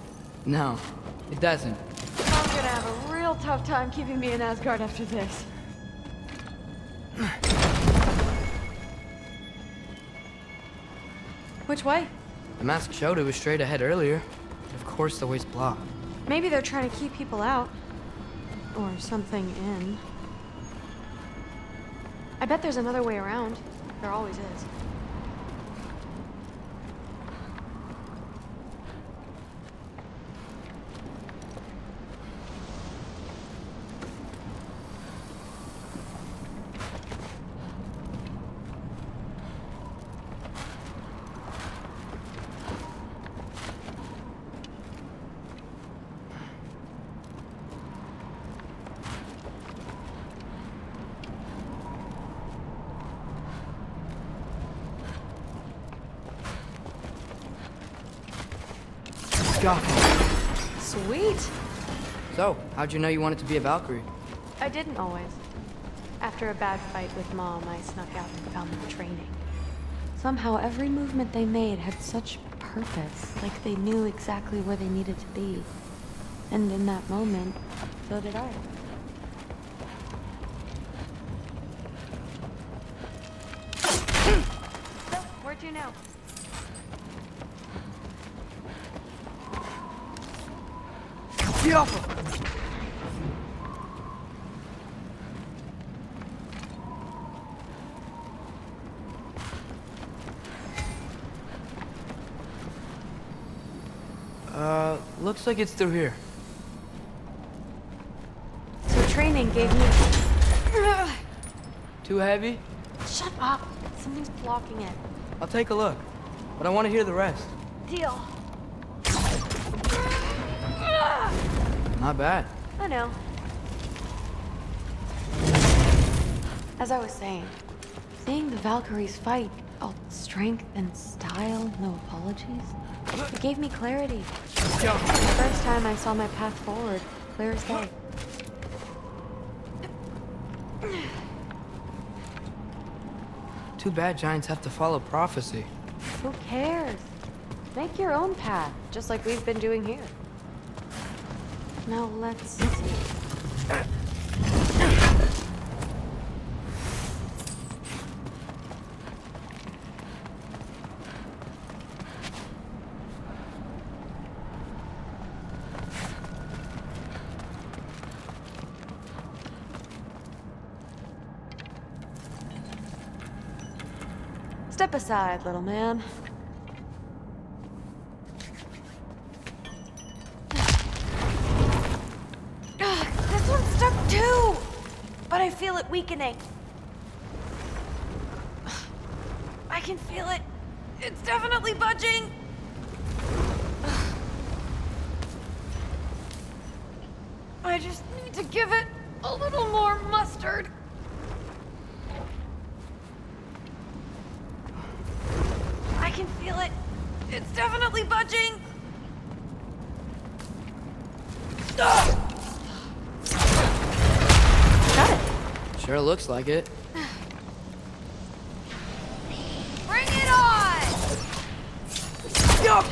No, it doesn't. I'm gonna have a real tough time keeping me in Asgard after this. Which way? The mask showed it was straight ahead earlier. But of course the way's blocked. Maybe they're trying to keep people out. Or something in. I bet there's another way around. There always is. Sweet. So, how'd you know you wanted to be a Valkyrie? I didn't always. After a bad fight with Mom, I snuck out and found them training. Somehow, every movement they made had such purpose, like they knew exactly where they needed to be. And in that moment, so did I. So, where to now? Get off her! Looks like it's through here. So training gave me... Too heavy? Shut up! Something's blocking it. I'll take a look, but I want to hear the rest. Deal. Not bad. I know. As I was saying, seeing the Valkyries fight, all strength and style, no apologies, it gave me clarity. The first time I saw my path forward, clear as day. Too bad giants have to follow prophecy. Who cares? Make your own path, just like we've been doing here. Now let's see. Step aside, little man. This one's stuck too! But I feel it weakening. I can feel it. It's definitely budging. I just need to give it a little more mustard. I can feel it. It's definitely budging. Got it. Sure looks like it. Bring it on! Yo,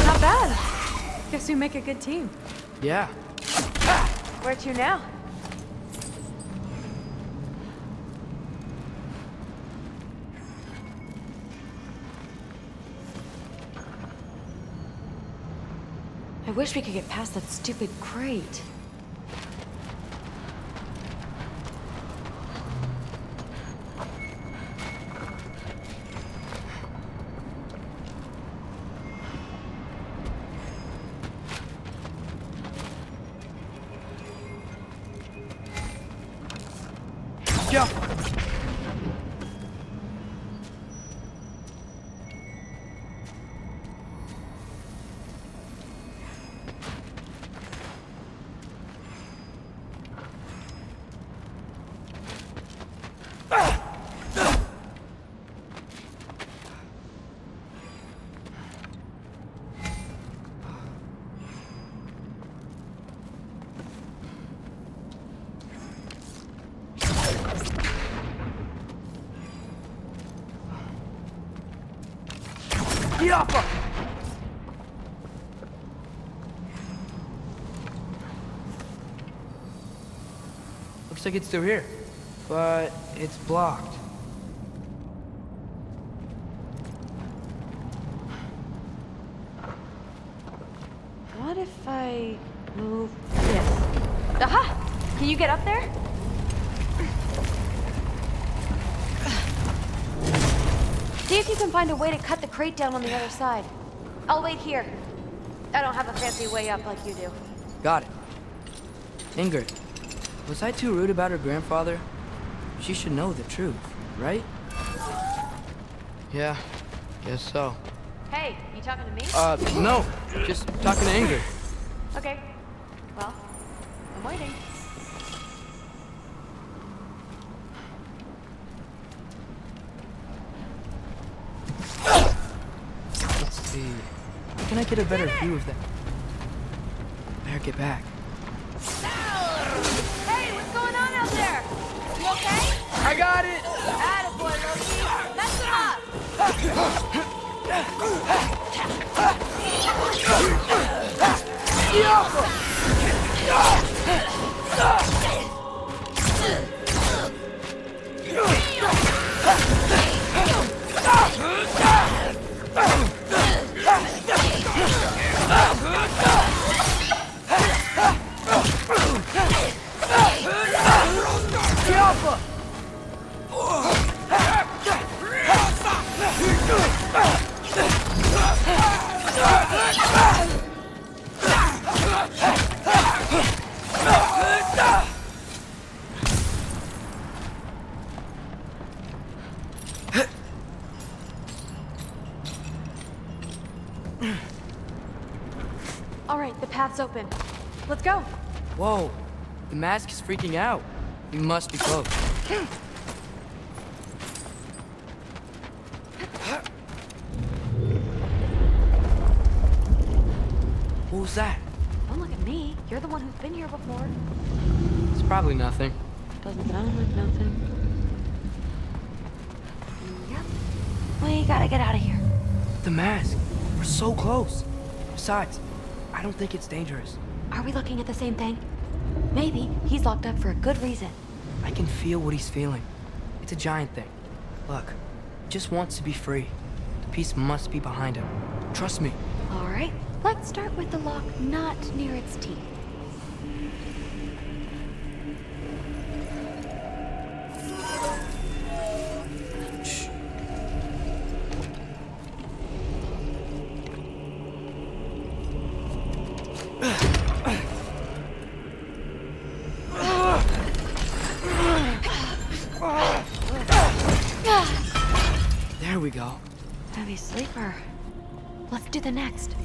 Not bad. Guess we make a good team. Yeah. Where to now? I wish we could get past that stupid crate. Yeah. Yappa! Looks like it's still here, but it's blocked. What if I move this? Aha! Can you get up there? See if you can find a way to cut the crate down on the other side. I'll wait here. I don't have a fancy way up like you do. Got it. Ingrid, was I too rude about her grandfather? She should know the truth, right? Yeah, guess so. Hey, you talking to me? No. Just talking to Ingrid. Okay. Well, I'm waiting. Let's see. How can I get a better view of that? Better get back. Hey, what's going on out there? You okay? I got it! Attaboy, Loki. Mess him up! All right, the path's open. Let's go. Whoa, the mask is freaking out. We must be close. What was that? Don't look at me. You're the one who's been here before. It's probably nothing. Doesn't sound like nothing. Yep. We gotta get out of here. The mask. We're so close. Besides, I don't think it's dangerous. Are we looking at the same thing? Maybe he's locked up for a good reason. I can feel what he's feeling. It's a giant thing. Look, he just wants to be free. The peace must be behind him. Trust me. All right. Let's start with the lock not near its teeth. There we go. Heavy sleeper. Let's do the next.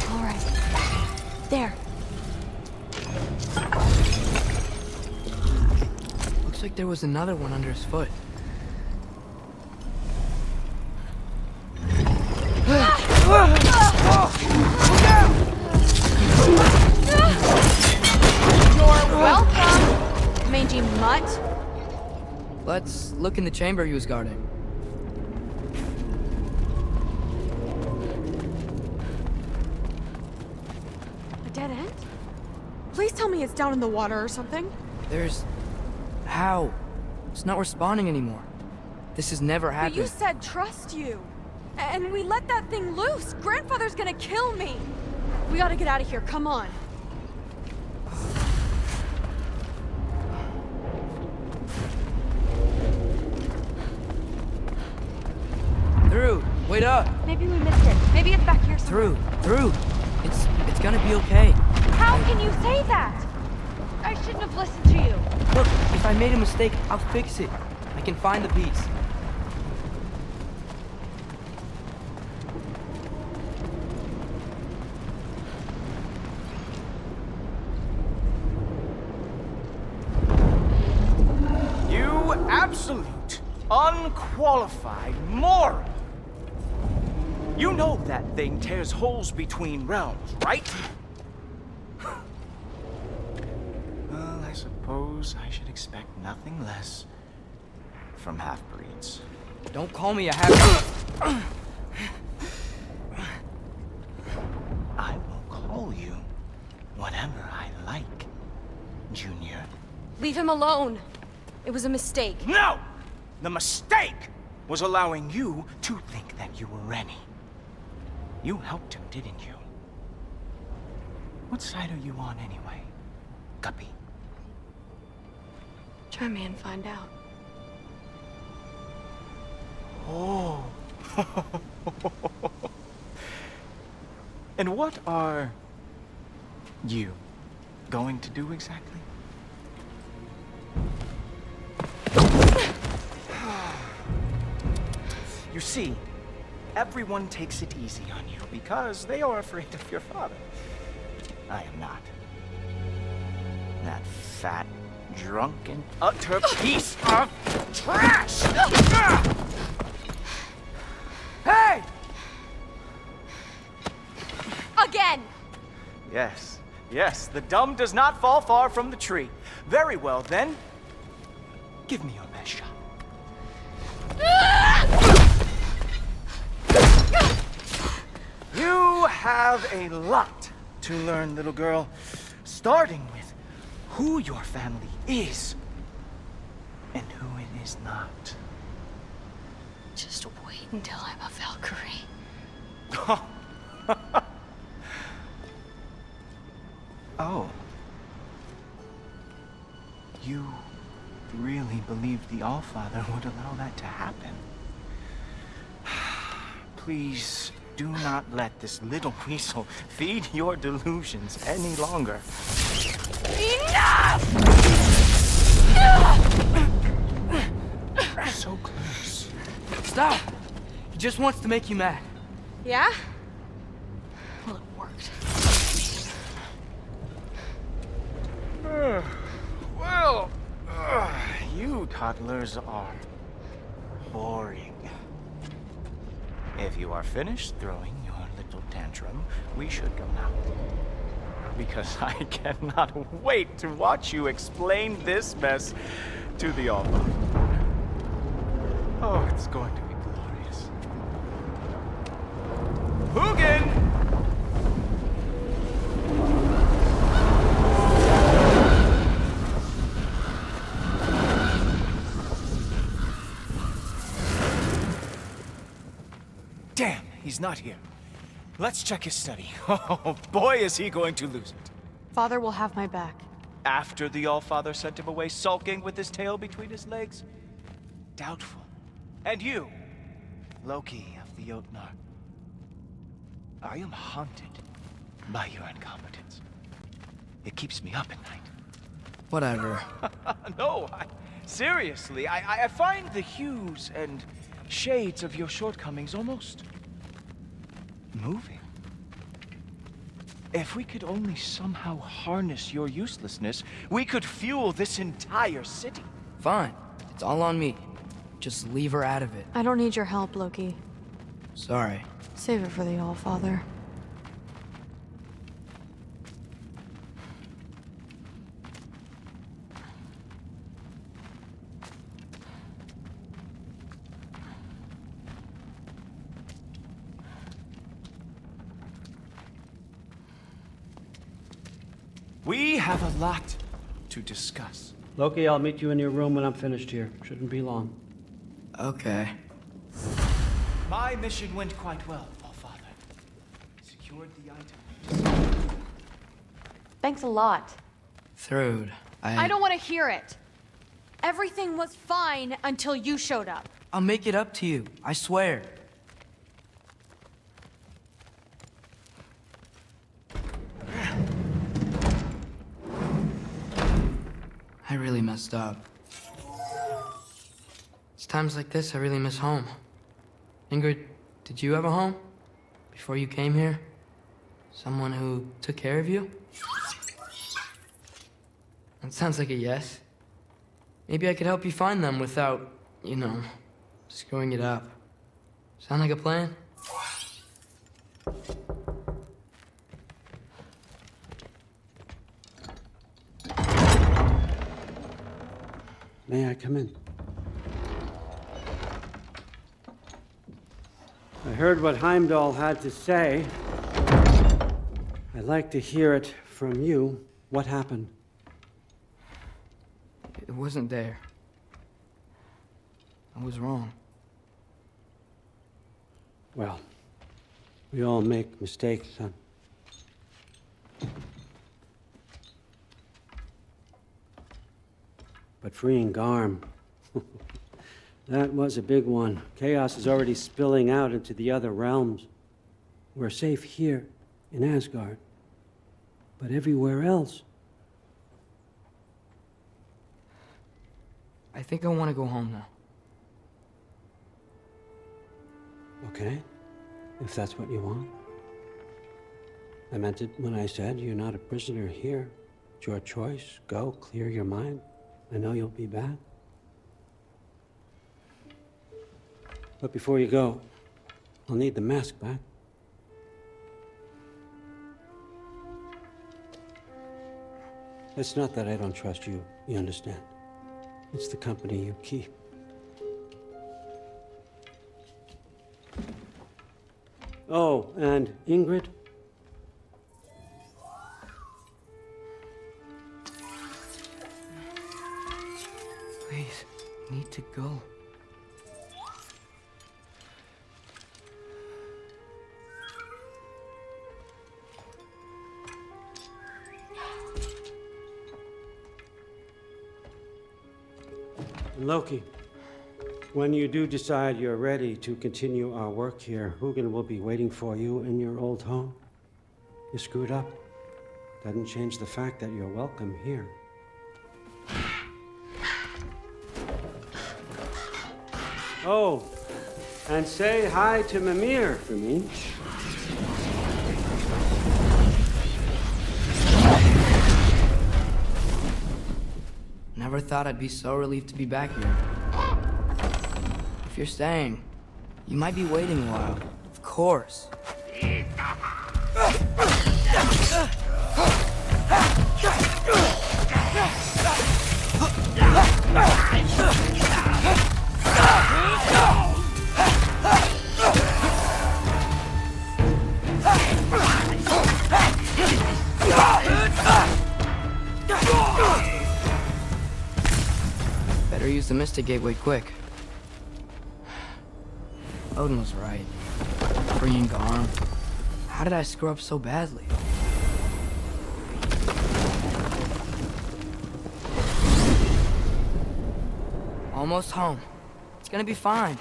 All right. There. Looks like there was another one under his foot. You're welcome, mangy mutt. Let's look in the chamber he was guarding. A dead end? Please tell me it's down in the water or something. There's... How? It's not responding anymore. This has never happened. But you said trust you. And we let that thing loose. Grandfather's gonna kill me. We gotta get out of here, come on. Through! Wait up! Maybe we missed it. Maybe it's back here somewhere. Through! It's gonna be okay. How can you say that? I shouldn't have listened to you. Look, if I made a mistake, I'll fix it. I can find the piece. You absolute, unqualified moron! You know that thing tears holes between realms, right? Well, I suppose I should expect nothing less from half-breeds. Don't call me a half-breed. I will call you whatever I like, Junior. Leave him alone. It was a mistake. No! The mistake was allowing you to think that you were Rennie. You helped him, didn't you? What side are you on anyway, Guppy? Try me and find out. Oh. And what are you going to do exactly? You see, everyone takes it easy on you because they are afraid of your father. I am not. That fat, drunken, utter piece of trash! Hey! Again! Yes, yes, the dumb does not fall far from the tree. Very well, then. Give me your best shot. You have a lot to learn, little girl. Starting with who your family is and who it is not. Just wait until I'm a Valkyrie. Oh. You really believed the Allfather would allow that to happen? Please do not let this little weasel feed your delusions any longer. Enough! So close. Stop! He just wants to make you mad. Yeah? Well, it worked. Well, you toddlers are boring. If you are finished throwing your little tantrum, we should go now. Because I cannot wait to watch you explain this mess to the Allfather. Oh, it's going to be glorious. Hugin! Damn, he's not here. Let's check his study. Oh, boy, is he going to lose it. Father will have my back. After the Allfather sent him away sulking with his tail between his legs? Doubtful. And you, Loki of the Jotnar. I am haunted by your incompetence. It keeps me up at night. Whatever. No, seriously, I find the hues and shades of your shortcomings almost moving. If we could only somehow harness your uselessness, we could fuel this entire city. Fine. It's all on me. Just leave her out of it. I don't need your help, Loki. Sorry. Save it for the Allfather. We have a lot to discuss. Loki, I'll meet you in your room when I'm finished here. Shouldn't be long. Okay. My mission went quite well, Allfather. Secured the item. Thanks a lot. Thrud, I don't want to hear it. Everything was fine until you showed up. I'll make it up to you. I swear. I really messed up. It's times like this I really miss home. Ingrid, did you have a home? Before you came here? Someone who took care of you? That sounds like a yes. Maybe I could help you find them without, you know, screwing it up. Sound like a plan? May I come in? I heard what Heimdall had to say. I'd like to hear it from you. What happened? It wasn't there. I was wrong. Well, we all make mistakes, son. But freeing Garm, that was a big one. Chaos is already spilling out into the other realms. We're safe here in Asgard, but everywhere else. I think I want to go home now. Okay, if that's what you want. I meant it when I said you're not a prisoner here. It's your choice. Go, clear your mind. I know you'll be back. But before you go, I'll need the mask back. It's not that I don't trust you, you understand? It's the company you keep. Oh, and Ingrid? Please, I need to go. Loki, when you do decide you're ready to continue our work here, Hugin will be waiting for you in your old home. You screwed up. Doesn't change the fact that you're welcome here. Oh, and say hi to Mimir for me. Never thought I'd be so relieved to be back here. If you're staying, you might be waiting a while. Of course. use the Mystic Gateway quick. Odin was right. Freeing Garm. How did I screw up so badly? Almost home. It's gonna be fine.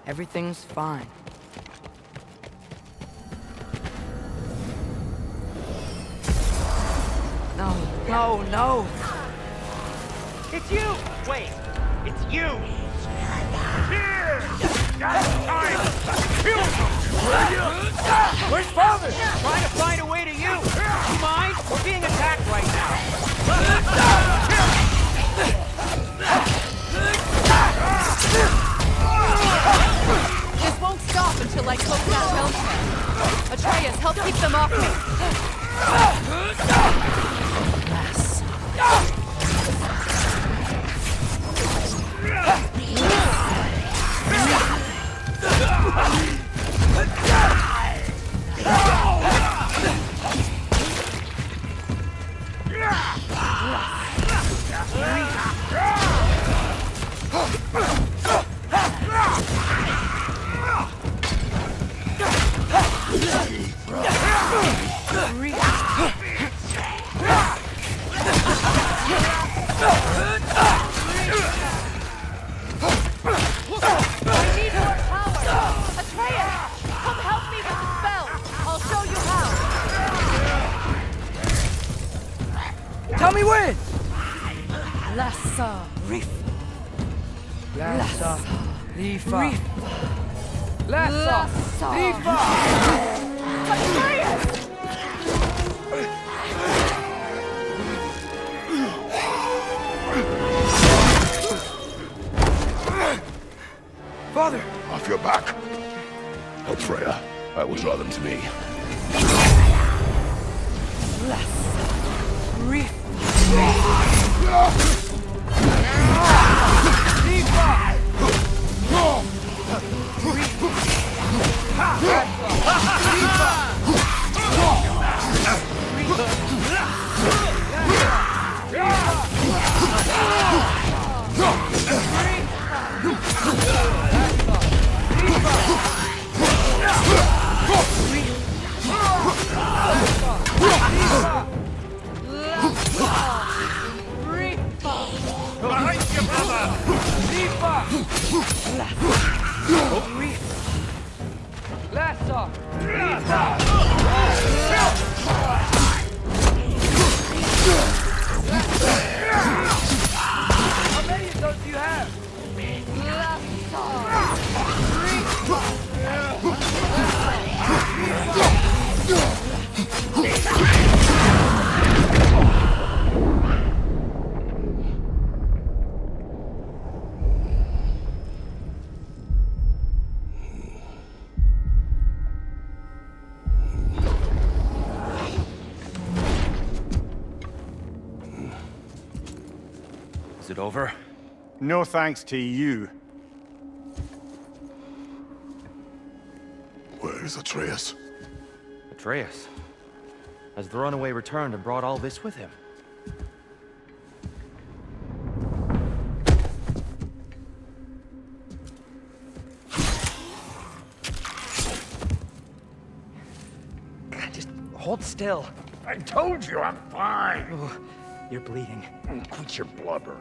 Everything's fine. No, no, no! It's you! Wait, it's you! Here! Got time! Kill them! Where's Father? Trying to find a way to you! You mind? We're being attacked right now! This won't stop until I close that realm. Atreus, help keep them off me. Tell me when! Lassa Reef. Lassa Rifa. Lassa Rifa. Father! Off your back. Help Freya. I will draw them to me. Behind you, brother! How many of those do you have? Is it over? No thanks to you. Where is Atreus? Atreus? Has the runaway returned and brought all this with him? Just hold still. I told you I'm fine. Oh, you're bleeding. Quit your blubbering.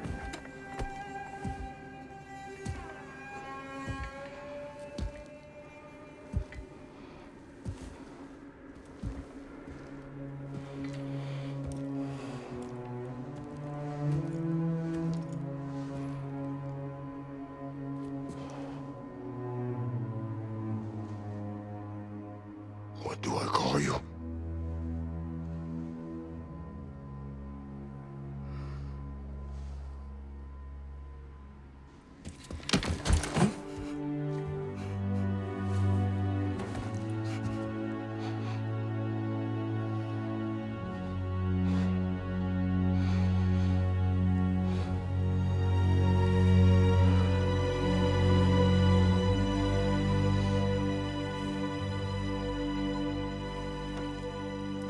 What do I call you?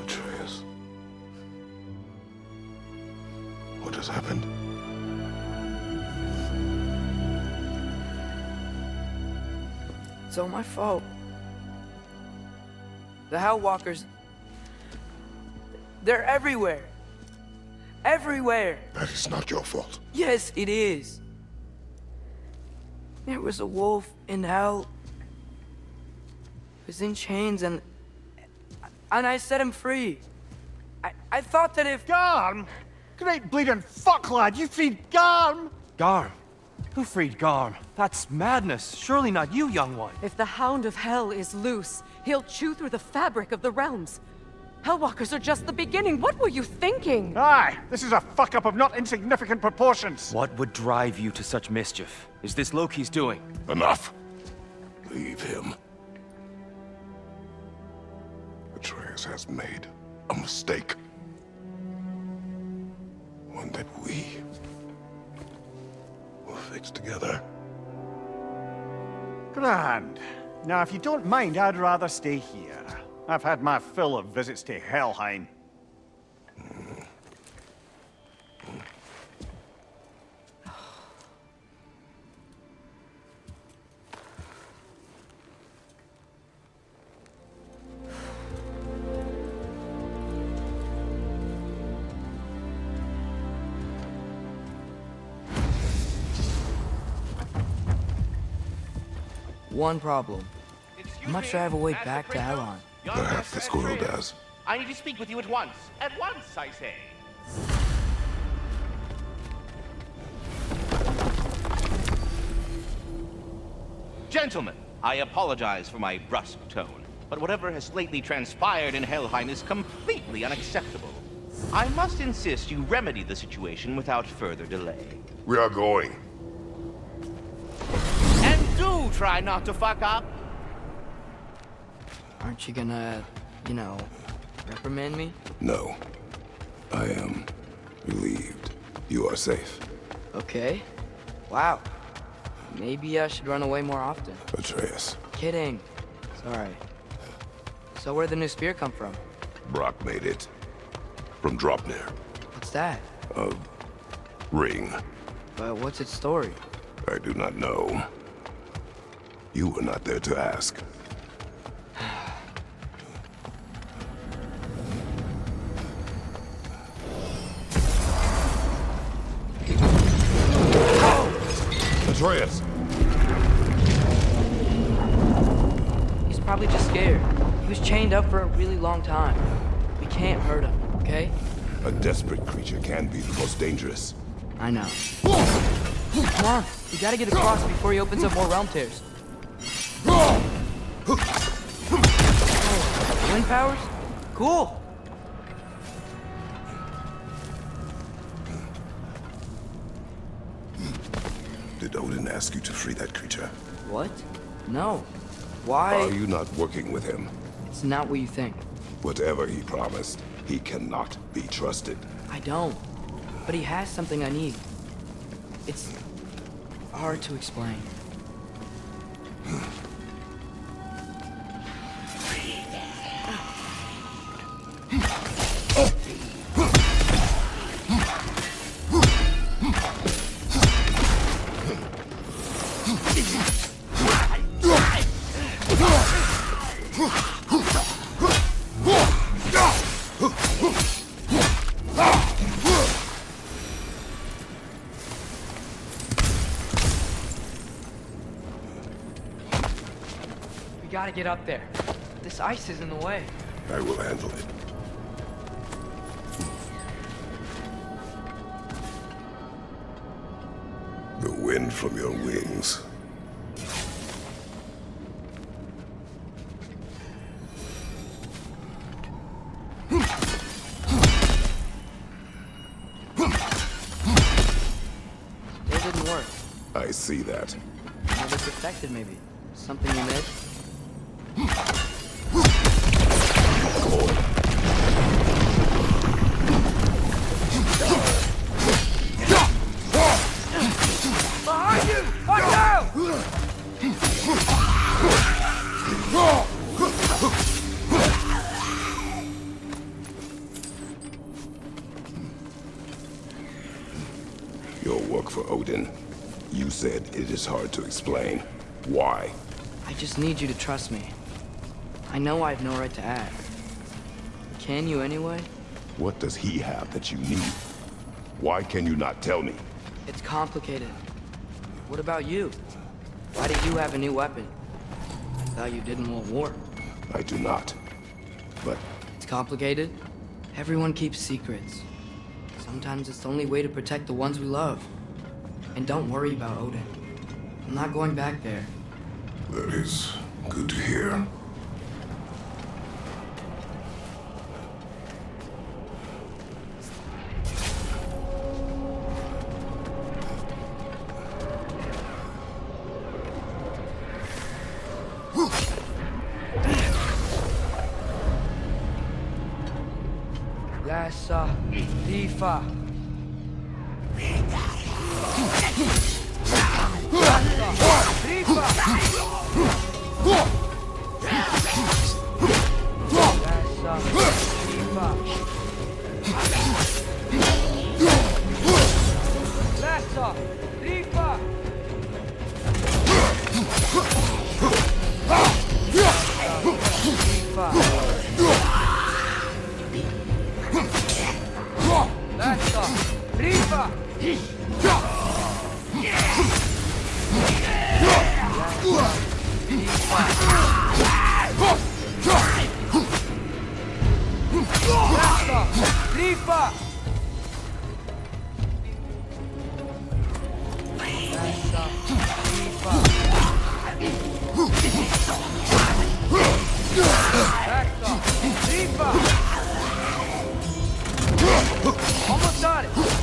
Atreus. What has happened? It's all my fault. The Hell Walkers... they're everywhere. Everywhere. That is not your fault. Yes, it is. There was a wolf in hell. He was in chains and I set him free. I thought that if... Garm? Great bleeding fuck, lad. You freed Garm? Garm? Who freed Garm? That's madness. Surely not you, young one. If the Hound of Hell is loose, he'll chew through the fabric of the realms. Hellwalkers are just the beginning. What were you thinking? Aye, this is a fuck-up of not insignificant proportions. What would drive you to such mischief? Is this Loki's doing? Enough. Leave him. Atreus has made a mistake. One that we will fix together. Grand. Now, if you don't mind, I'd rather stay here. I've had my fill of visits to Helheim. One problem. I'm not sure I have a way back to Elon. Perhaps the squirrel does. I need to speak with you at once. At once, I say. Gentlemen, I apologize for my brusque tone, but whatever has lately transpired in Helheim is completely unacceptable. I must insist you remedy the situation without further delay. We are going. And do try not to fuck up. Aren't you gonna, you know, reprimand me? No. I am relieved. You are safe. Okay. Wow. Maybe I should run away more often. Atreus. Kidding. Sorry. So where'd the new spear come from? Brock made it. From Dropnir. What's that? A ring. But what's its story? I do not know. You were not there to ask. Atreus! He's probably just scared. He was chained up for a really long time. We can't hurt him, okay? A desperate creature can be the most dangerous. I know. Come on, we gotta get across before he opens up more realm tears. Wind powers? Cool! Did Odin ask you to free that creature? What? No. Why? Are you not working with him? It's not what you think. Whatever he promised, he cannot be trusted. I don't. But he has something I need. It's hard to explain. We gotta get up there. This ice is in the way. I will handle it. The wind from your wings. It didn't work. I see that. It was defective, maybe. Something you made? Behind you! Watch out! Your work for Odin. You said it is hard to explain. Why? I just need you to trust me. I know I have no right to act. Can you anyway? What does he have that you need? Why can you not tell me? It's complicated. What about you? Why did you have a new weapon? I thought you didn't want war. I do not. But It's complicated. Everyone keeps secrets. Sometimes it's the only way to protect the ones we love. And don't worry about Odin. I'm not going back there. that is good to hear. Lassa, Tifa. Almost got it.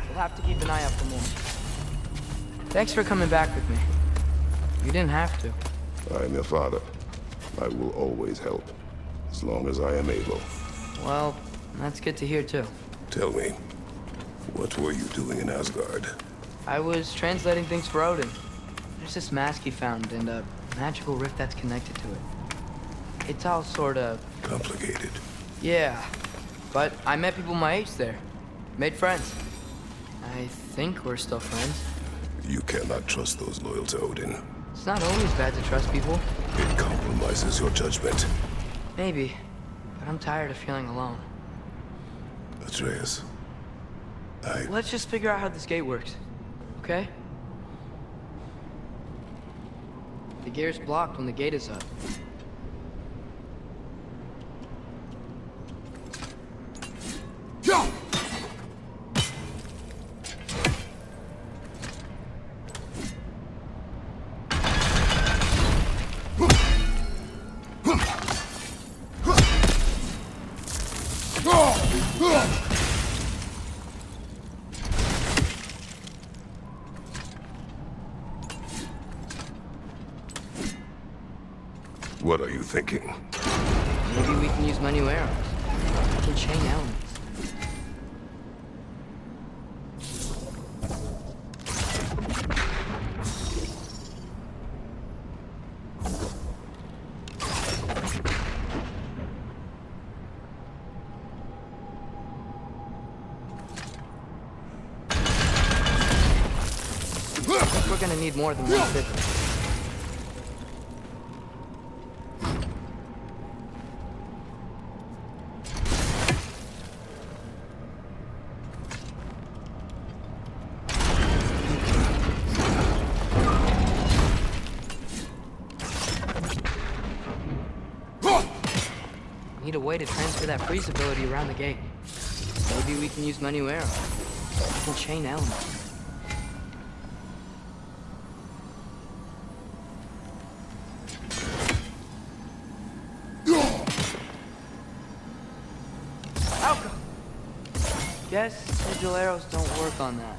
We'll have to keep an eye out for more. Thanks for coming back with me. You didn't have to. I am your father. I will always help, as long as I am able. Well, that's good to hear too. Tell me, what were you doing in Asgard? I was translating things for Odin. There's this mask he found and a magical rift that's connected to it. It's all sort of... complicated. Yeah, but I met people my age there. Made friends. I think we're still friends. You cannot trust those loyal to Odin. It's not always bad to trust people. It compromises your judgment. Maybe, but I'm tired of feeling alone. Atreus, Let's just figure out how this gate works, okay? The gear's blocked when the gate is up. What are you thinking? Maybe we can use my new arrows. We can chain elements. I think we're gonna need more than one fiddle. Need a way to transfer that freeze ability around the gate. Maybe we can use my new arrow. We can chain elements. Guess sigil arrows don't work on that.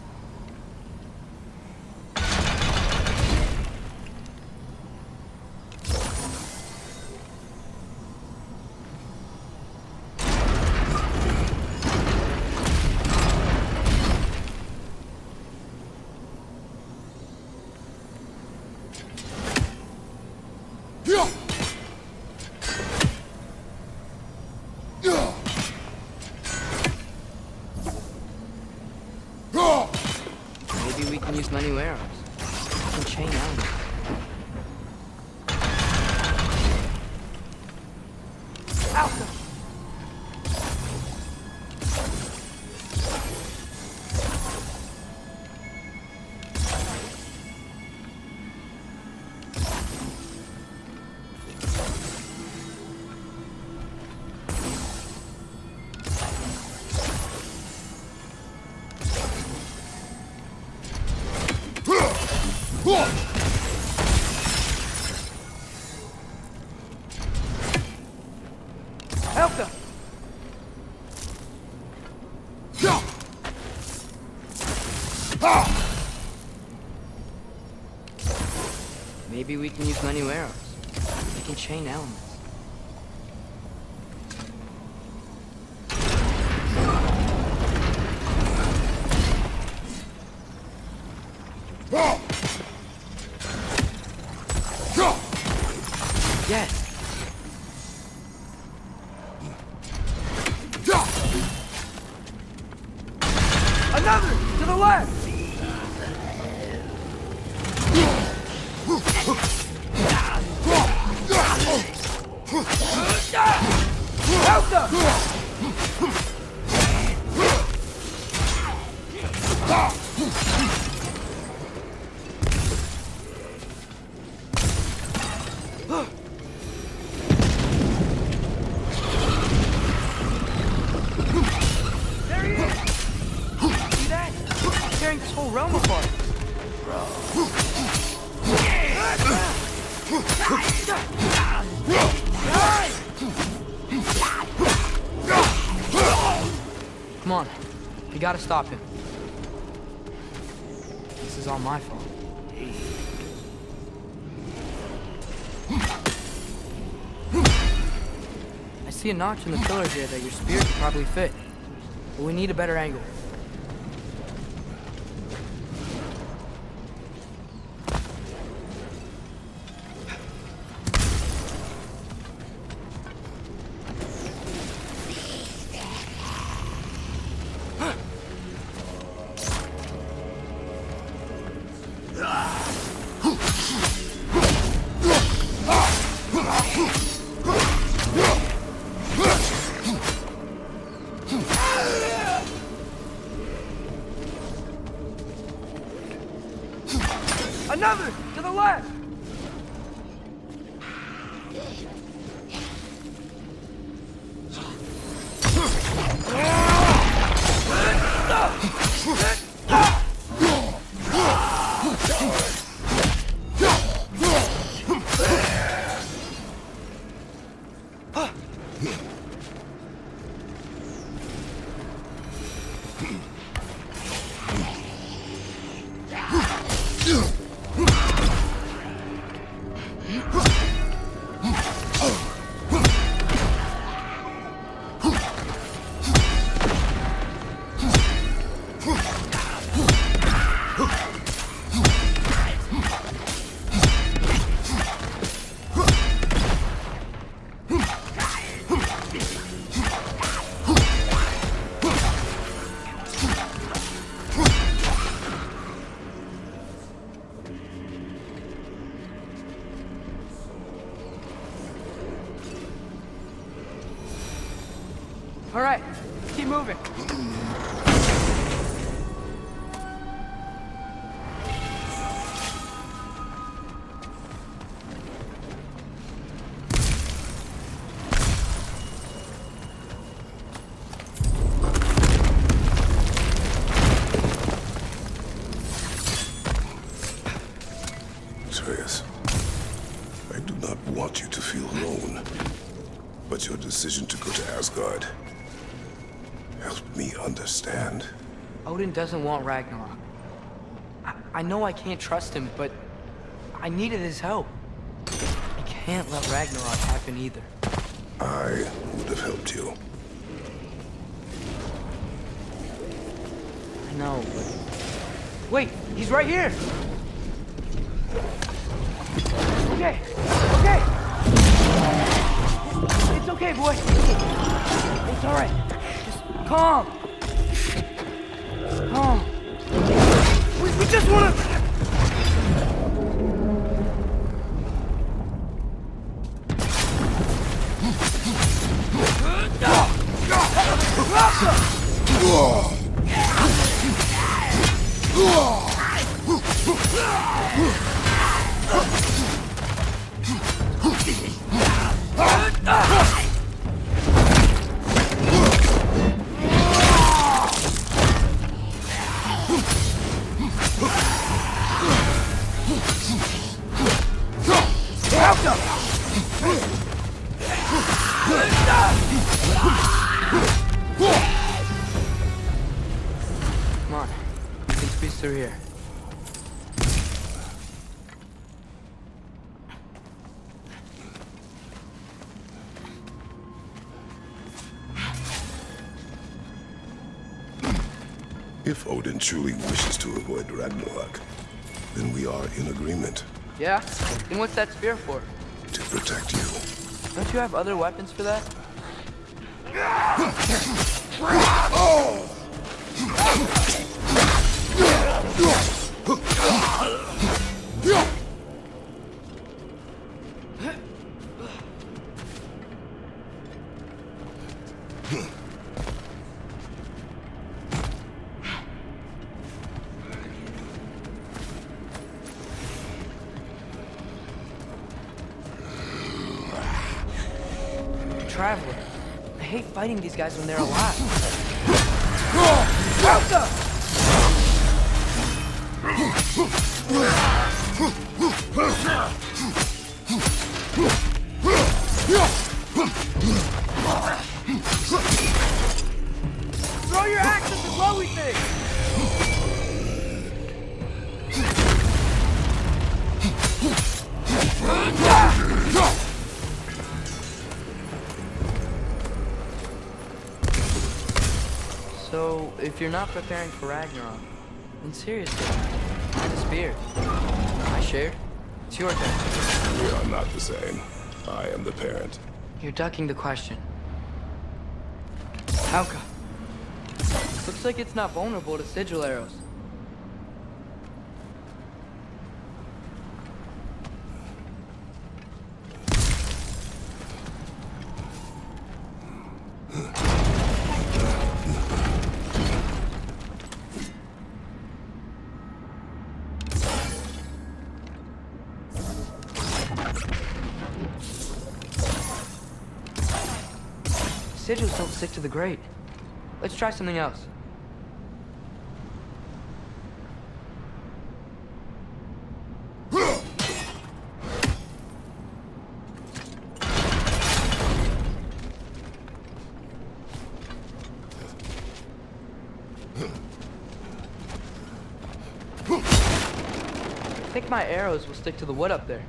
Maybe we can use many arrows. We can chain elements. Help them! Maybe we can use many arrows. We can chain elements. Yes. Another! To the left! Help them! There he is! See that? He's tearing this whole realm apart. Come on. We gotta stop him. This is all my fault. I see a notch in the pillar here that your spear could probably fit. But we need a better angle. Another! To the left! All right, keep moving. Atreus, I do not want you to feel alone. But your decision to go to Asgard, Help me understand. Odin doesn't want Ragnarok. I know I can't trust him, but I needed his help. I can't let Ragnarok happen either. I would have helped you. I know, but... Wait, he's right here! Okay, okay! It's okay, boy! It's alright. Just calm! Calm. We just wanna... Come on, you can squeeze through here. If Odin truly wishes to avoid Ragnarok, then we are in agreement. Yeah? Then what's that spear for? To protect you. Don't you have other weapons for that? Traveler. I hate fighting these guys when they're alive. Throw your axe at the glowy thing! So, if you're not preparing for Ragnarok, then seriously, the spear. I shared. It's your turn. We are not the same. I am the parent. You're ducking the question. How come? Looks like it's not vulnerable to sigil arrows. Sigils don't stick to the grate. Let's try something else. I think my arrows will stick to the wood up there.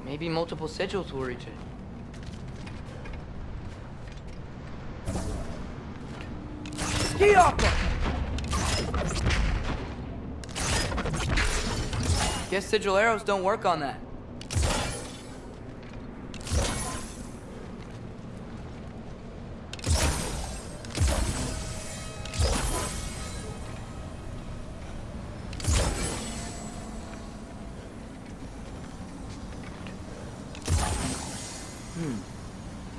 Maybe multiple sigils will reach it. Ski off! Guess sigil arrows don't work on that.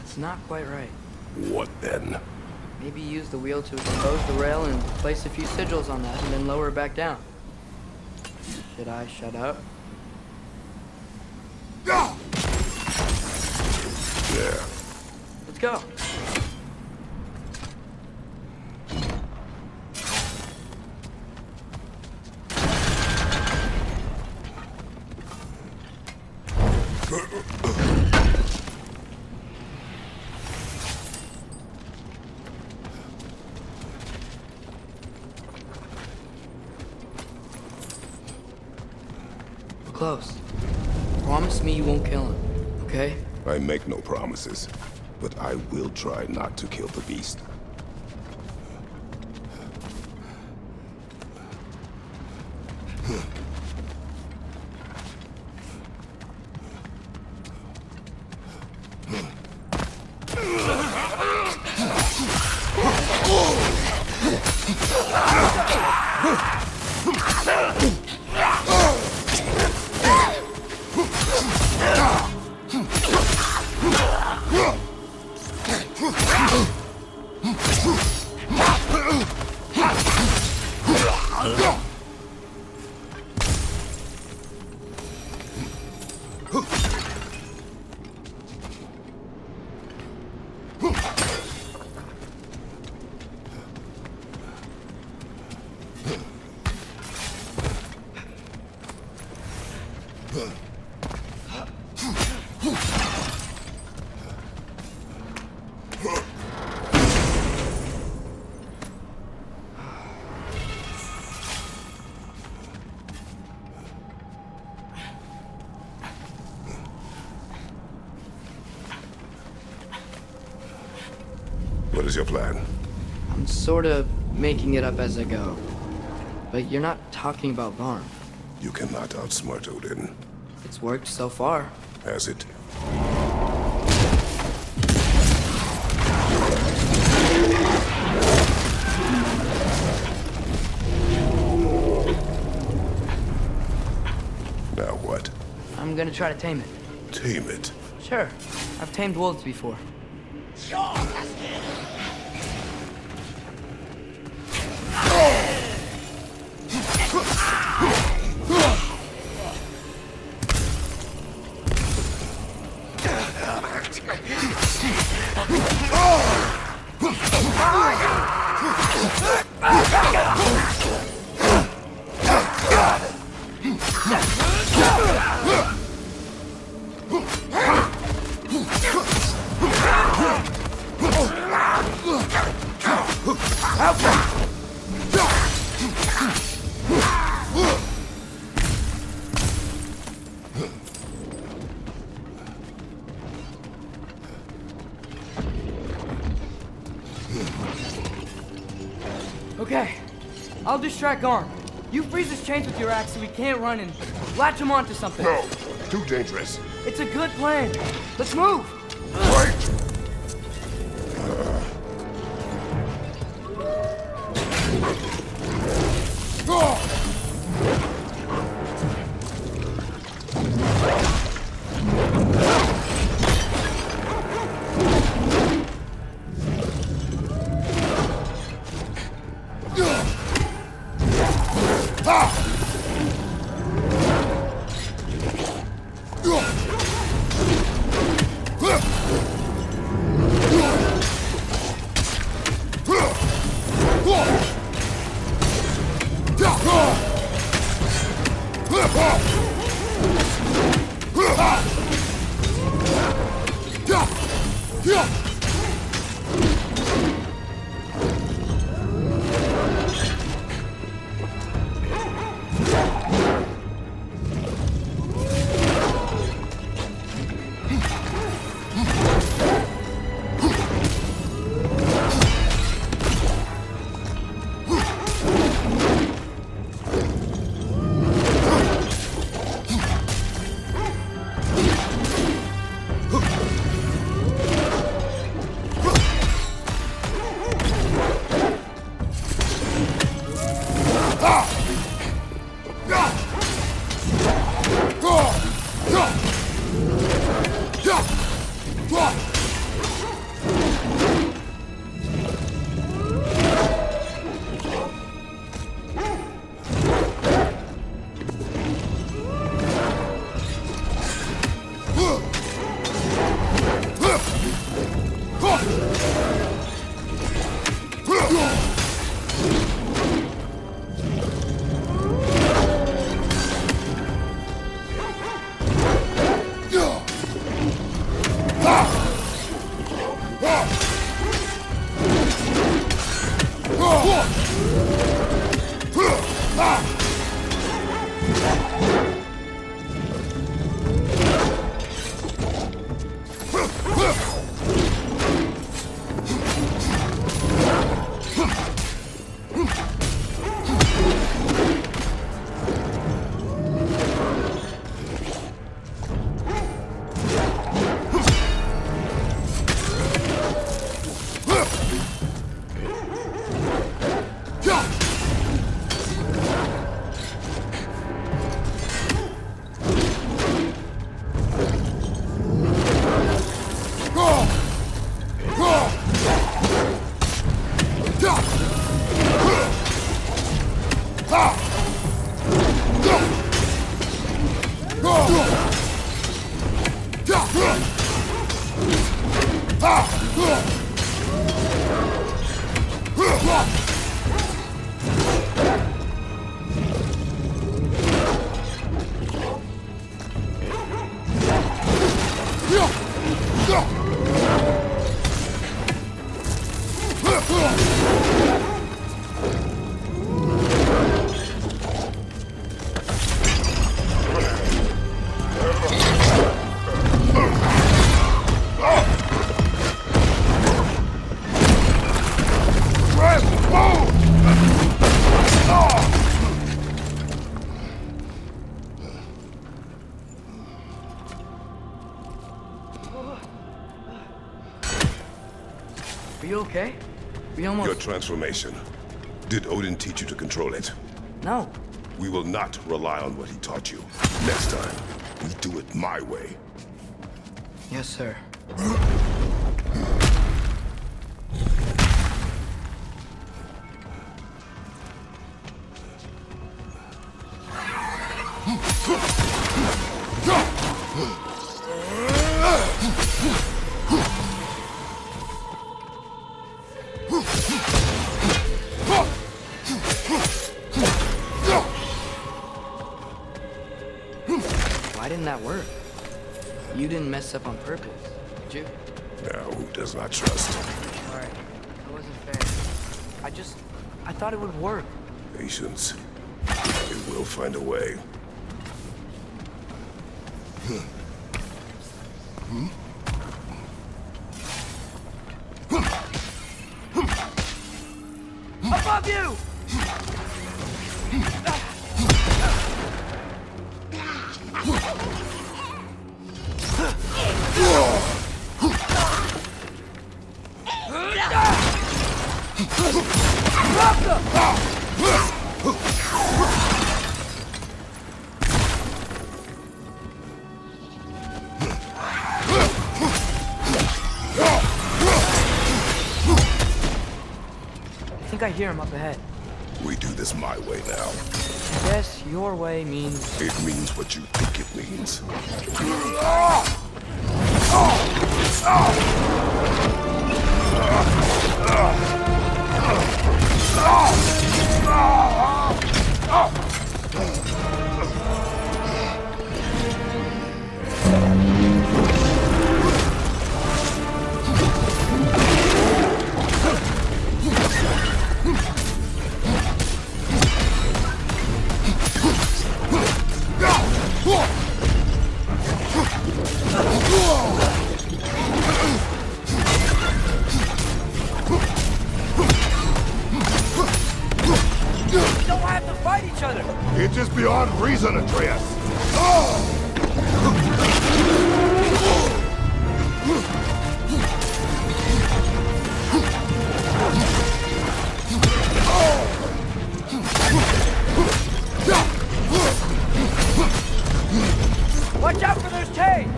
It's not quite right. What then? Maybe use the wheel to expose the rail and place a few sigils on that and then lower it back down. Should I shut up? There. Let's go. We're close. Promise me you won't kill him, okay? I make no promises, but I will try not to kill the beast. What is your plan? I'm sort of making it up as I go. But you're not talking about Varn. You cannot outsmart Odin. It's worked so far. Has it? Now what? I'm gonna try to tame it. Tame it? Sure. I've tamed wolves before. Okay, I'll distract Garn. You freeze his chains with your axe so he can't run and latch him onto something. No, too dangerous. It's a good plan. Let's move. Wait! Are you okay? We almost... Your transformation. Did Odin teach you to control it? No. We will not rely on what he taught you. Next time, we do it my way. Yes, sir. Why didn't that work? You didn't mess up on purpose, did you? Now, who does not trust? Sorry, that wasn't fair. I thought it would work. Patience. It will find a way. Above you! I think I hear him up ahead. We do this my way now. Yes, your way means... It means what you think it means. Don't have to fight each other! It is beyond reason, Atreus! Watch out for those chains!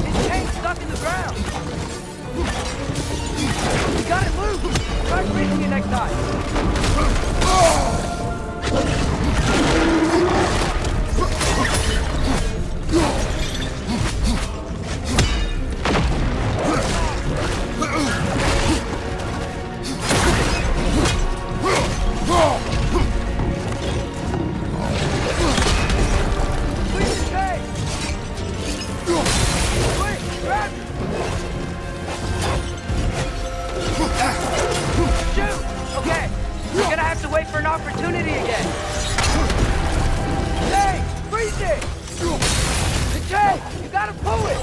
His chain's stuck in the ground! You got it loose! Try breathing it next time! an opportunity again. Hey, freeze it! Jay, you gotta pull it!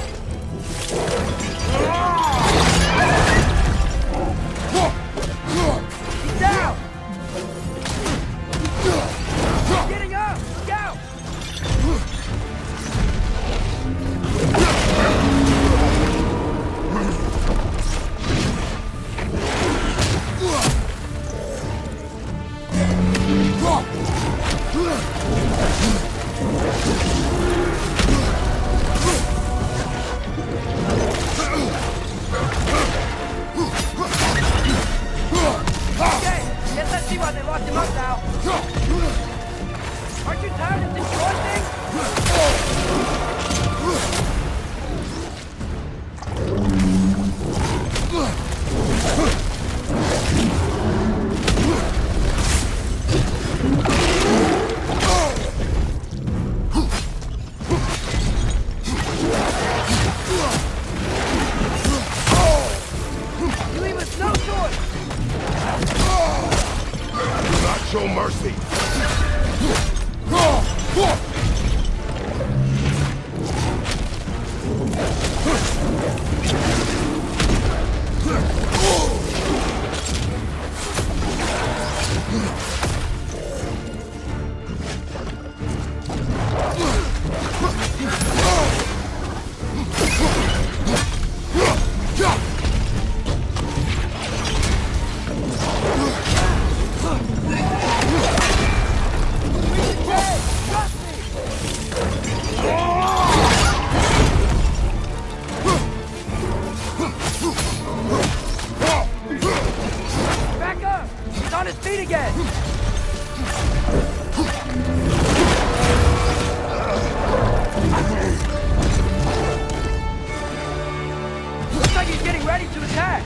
He's down! Getting up! Look out! Okay, guess I see why they locked him up now. Aren't you tired of destroying You leave us no choice! Do not show mercy. Back up! He's on his feet again! Looks like he's getting ready to attack!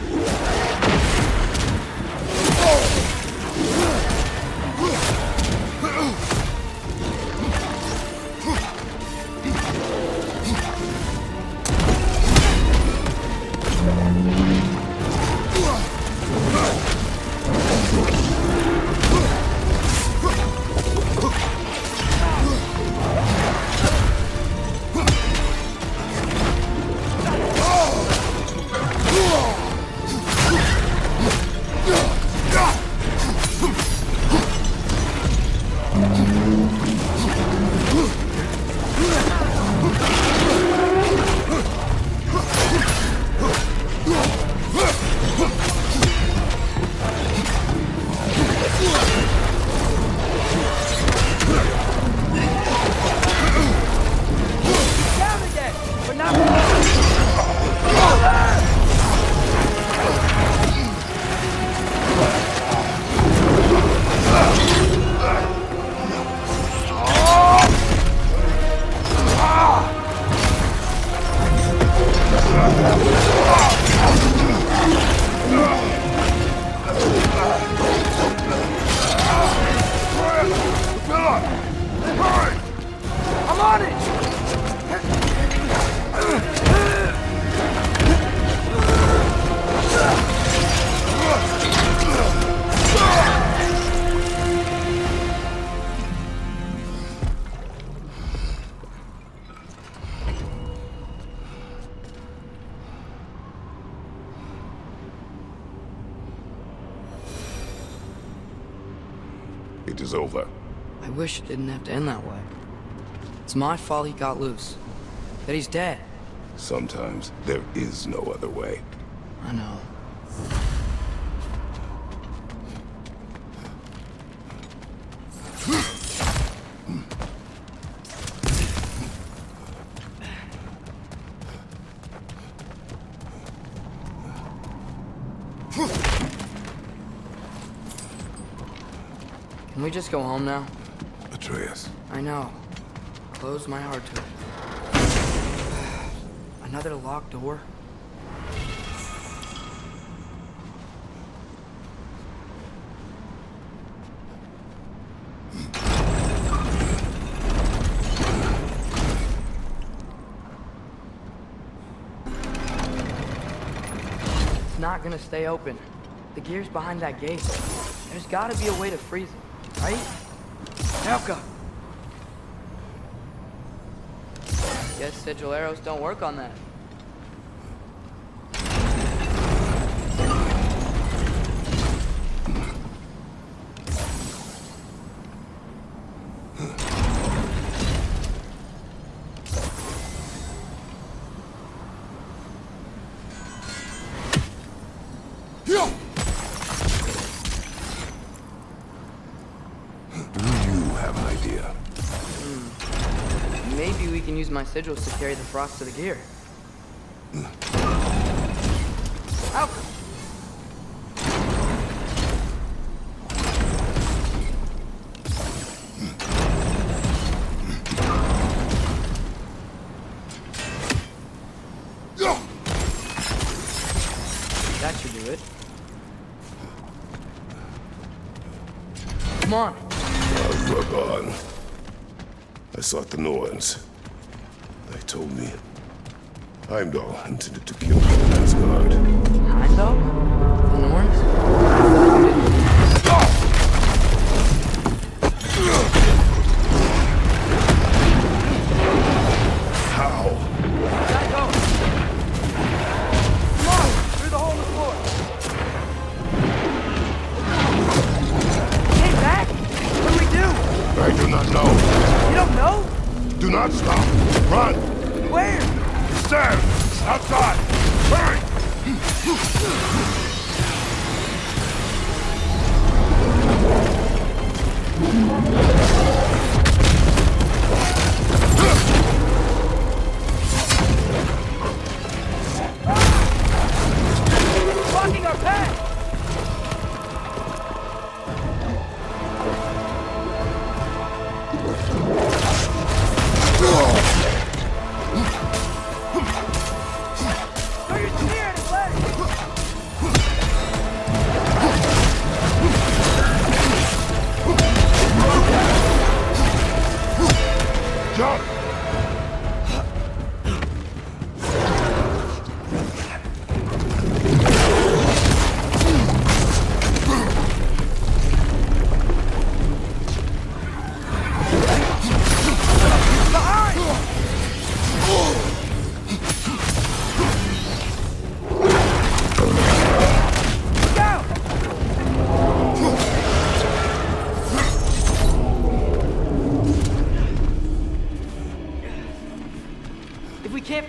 Down again, but not I'm on it! It is over. I wish it didn't have to end that way. It's my fault he got loose. That he's dead. Sometimes there is no other way. I know. Can we just go home now? Atreus. I know. Closed my heart to it. Another locked door? It's not gonna stay open. The gear's behind that gate. There's gotta be a way to freeze it. right? Now go. Guess sigil arrows don't work on that. Maybe we can use my sigils to carry the frost to the gear. Out! That should do it. Come on. Work on. I sought the Norns. They told me Heimdall intended to kill Asgard. Heimdall? The Norns? How? Let go! Come on! Through the hole in the floor! Came back? What do we do? I do not know. You don't know? Do not stop. Run! Where? Stand! Outside! Hurry! Blocking our path!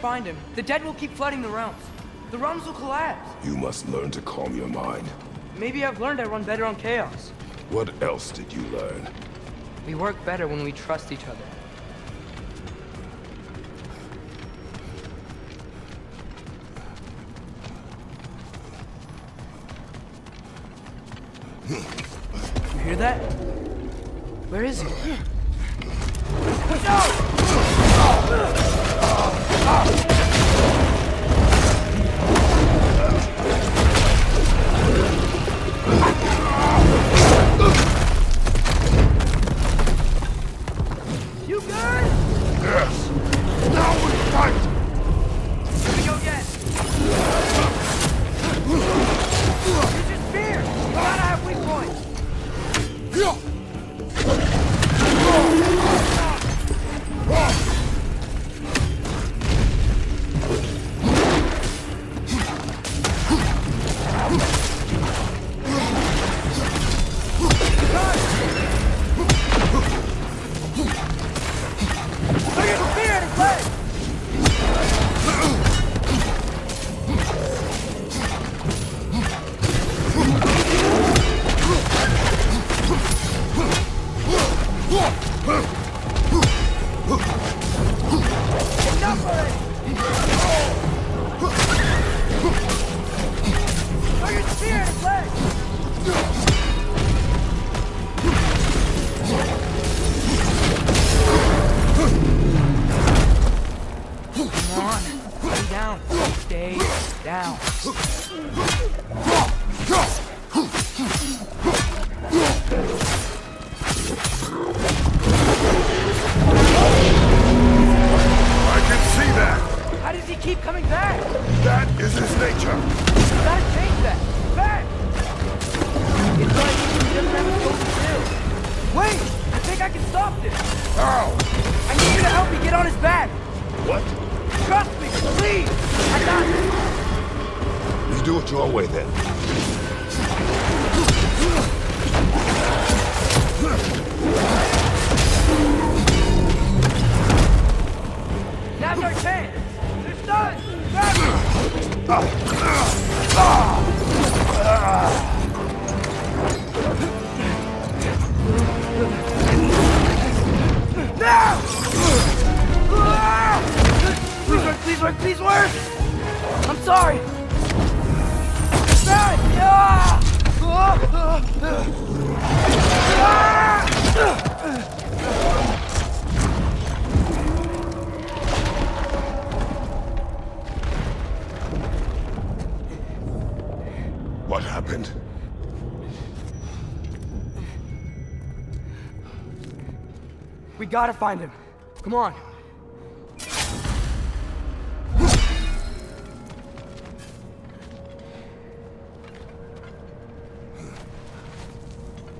Find him. The dead will keep flooding the realms. The realms will collapse. You must learn to calm your mind. Maybe I've learned I run better on chaos. What else did you learn? We work better when we trust each other. You hear that? Where is he? No! You good? Yes. Now we fight. Here we go again. Use your spear. You gotta have weak points. Wait! I think I can stop this! How? I need you to help me get on his back! What? Trust me, please! I got this! You do it your way then. Now's our chance! It's done! Now! Please work, please work, please work! I'm sorry! What happened? We gotta find him. Come on.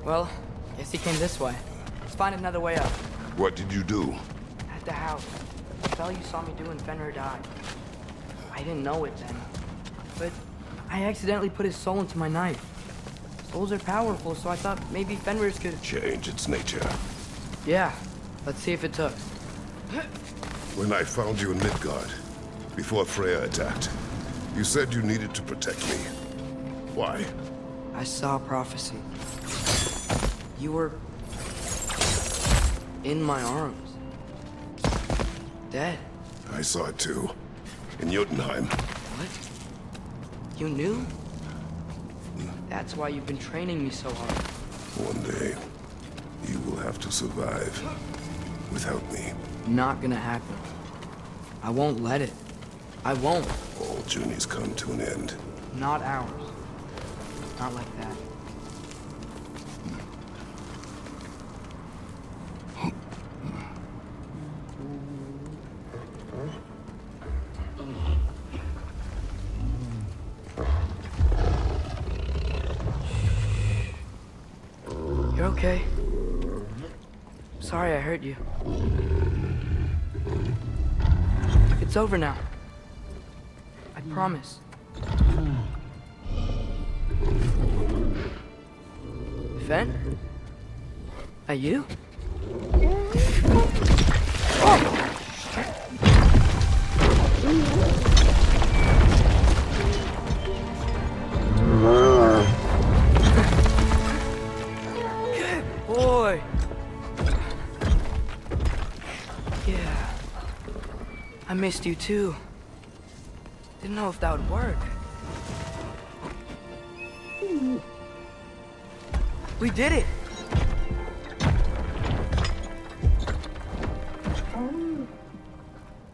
Well, guess he came this way. Let's find another way up. What did you do? At the house. The fella you saw me doing Fenrir died. I didn't know it then. But I accidentally put his soul into my knife. Souls are powerful, so I thought maybe Fenrir's could... Change its nature. Yeah. Let's see if it took. When I found you in Midgard, before Freya attacked, you said you needed to protect me. Why? I saw a prophecy. You were... in my arms. Dead. I saw it too. In Jotunheim. What? You knew? That's why you've been training me so hard. One day, you will have to survive without me. Not gonna happen. I won't let it. I won't. All journeys come to an end. Not ours. Not like that. You're okay. Sorry I hurt you. It's over now. I promise. Fen? Are you? Good boy. Yeah. I missed you too. Didn't know if that would work. We did it!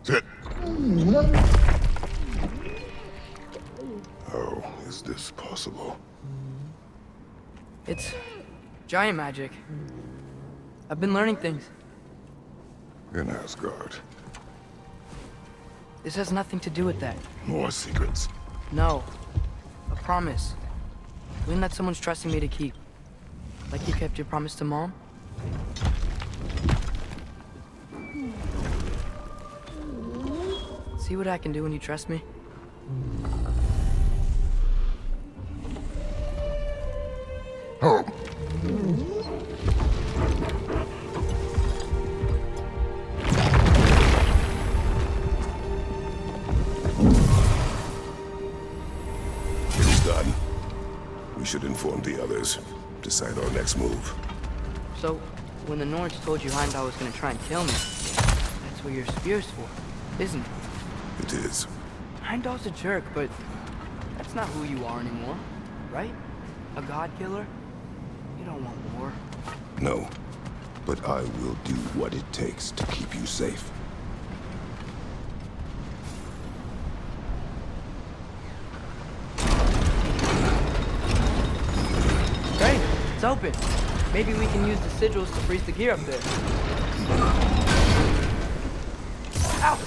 Sit. How is this possible? It's giant magic. I've been learning things. In Asgard. This has nothing to do with that. More secrets. No. A promise. One that someone's trusting me to keep. Like you kept your promise to Mom? See what I can do when you trust me? Home. It's done. We should inform the others. Decide our next move. So, when the Nords told you Heimdall was gonna try and kill me, that's what your spear's for, isn't it? It is. Heimdall's a jerk, but that's not who you are anymore, right? A god killer? You don't want war. No. But I will do what it takes to keep you safe. Great, it's open. Maybe we can use the sigils to freeze the gear up there. Ow!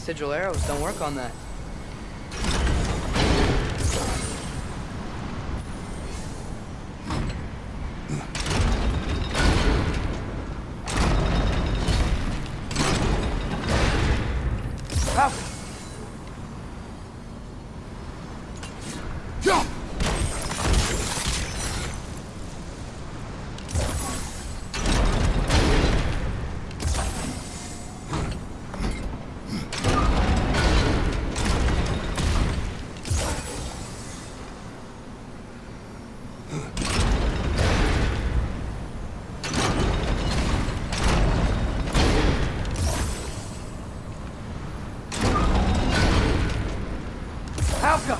sigil arrows don't work on that. Alka!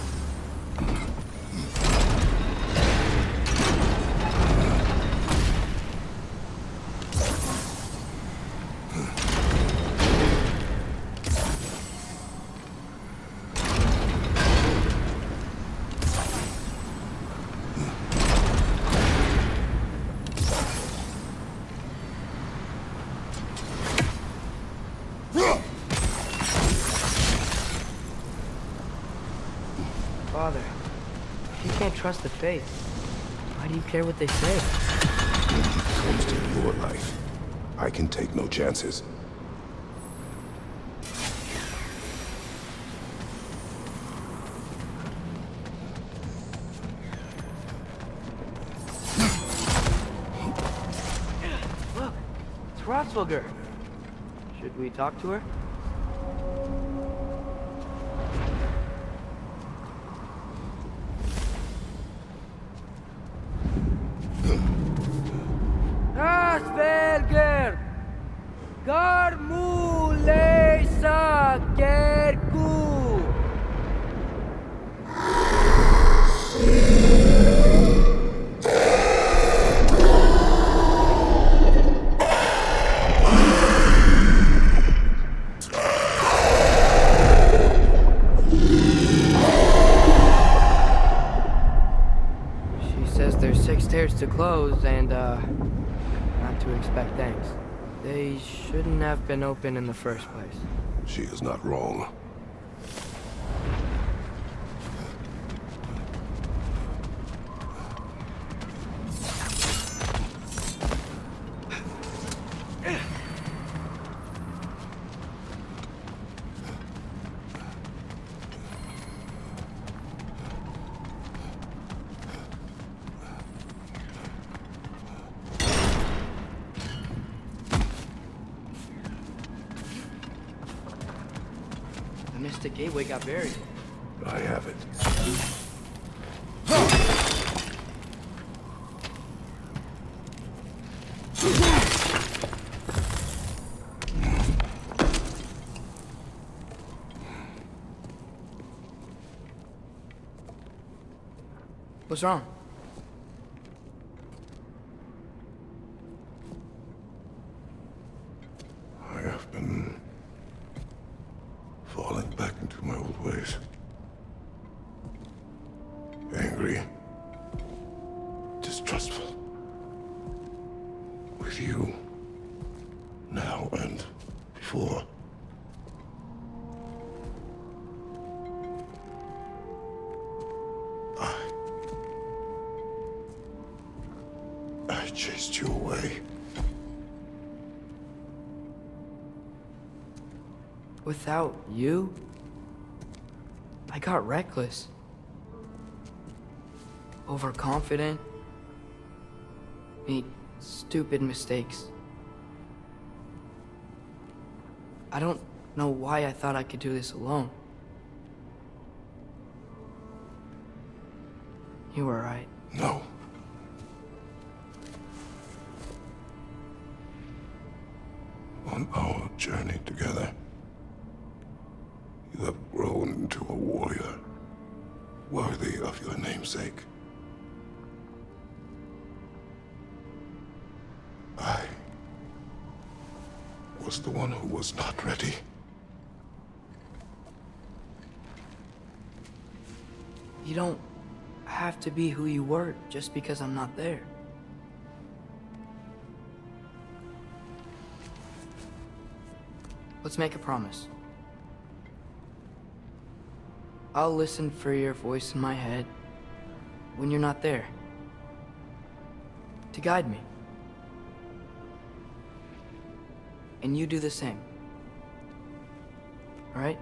Father, if you can't trust the faith, why do you care what they say? When it comes to your life, I can take no chances. Look, it's Rotsvulgar. Should we talk to her? Asperger! Garmulesa Kerku! She says there's 6 stairs to close and, not to expect thanks. They shouldn't have been open in the first place. She is not wrong. The Mystic Gateway got buried. I have it. What's wrong? I have been falling back into my old ways. Angry. Distrustful. With you. Now and before. I chased you away. Without you, I got reckless. Overconfident. Made stupid mistakes. I don't know why I thought I could do this alone. You were right. No. On our journey together, you have grown into a warrior worthy of your namesake. I was the one who was not ready. You don't have to be who you were just because I'm not there. Let's make a promise. I'll listen for your voice in my head when you're not there. To guide me. And you do the same. All right?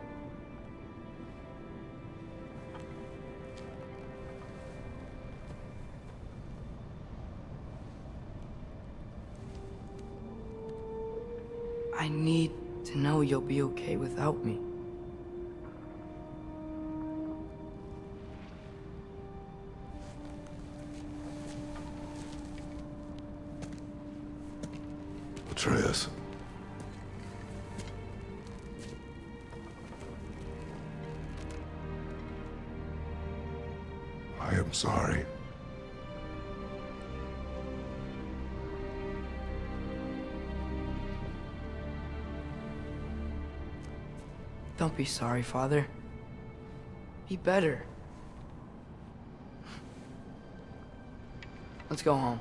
I need to know you'll be okay without me. Atreus. I am sorry. Don't be sorry, Father. Be better. Let's go home.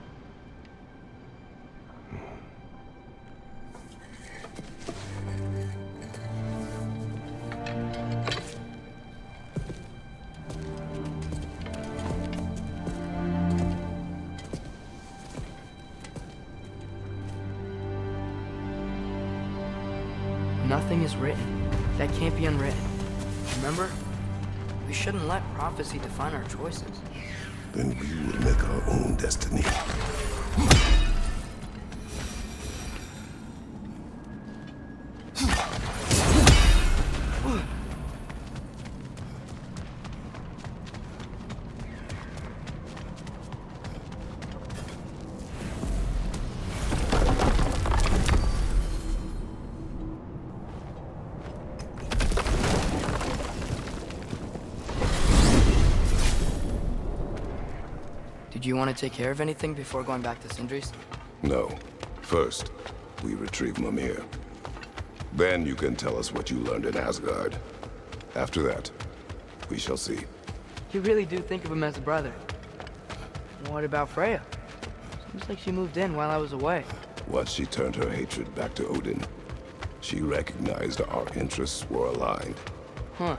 Nothing is written that can't be unwritten. Remember? We shouldn't let prophecy define our choices. Then we will make our own destiny. Do you want to take care of anything before going back to Sindri's? No. First, we retrieve Mimir. Then you can tell us what you learned in Asgard. After that, we shall see. You really do think of him as a brother. What about Freya? Seems like she moved in while I was away. Once she turned her hatred back to Odin, she recognized our interests were aligned. Huh.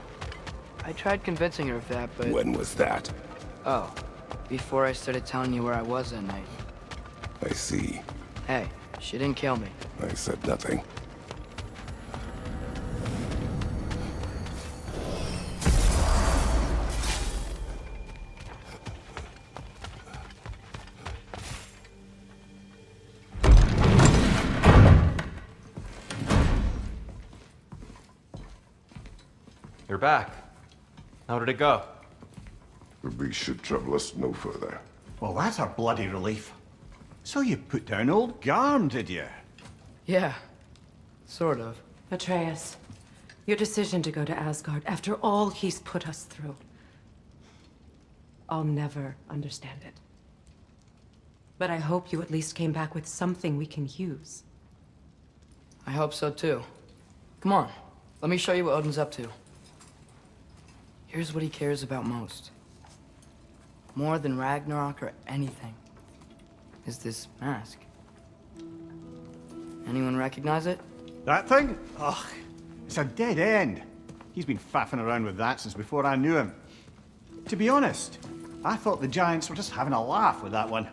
I tried convincing her of that, but... When was that? Oh. Before I started telling you where I was that night. I see. Hey, she didn't kill me. I said nothing. You're back. How did it go? The beast should trouble us no further. Well, that's a bloody relief. So you put down old Garm, did you? Yeah. Sort of. Atreus, your decision to go to Asgard after all he's put us through. I'll never understand it. But I hope you at least came back with something we can use. I hope so too. Come on, let me show you what Odin's up to. Here's what he cares about most. More than Ragnarok or anything. Is this mask. Anyone recognize it? That thing? Ugh, it's a dead end. He's been faffing around with that since before I knew him. To be honest, I thought the Giants were just having a laugh with that one.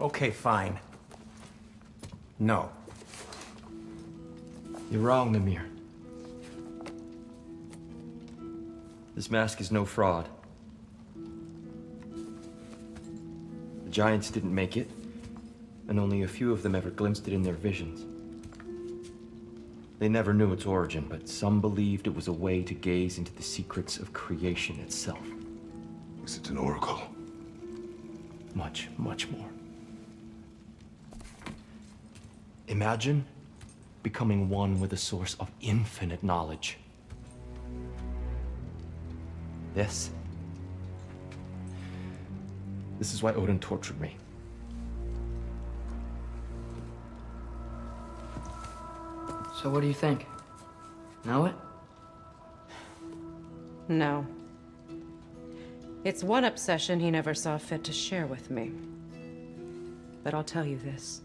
Okay, fine. No. You're wrong, Mimir. This mask is no fraud. The Giants didn't make it, and only a few of them ever glimpsed it in their visions. They never knew its origin, but some believed it was a way to gaze into the secrets of creation itself. Is it an oracle? Much, much more. Imagine becoming one with a source of infinite knowledge. This is why Odin tortured me. So what do you think? Know it? No. It's one obsession he never saw fit to share with me. But I'll tell you this.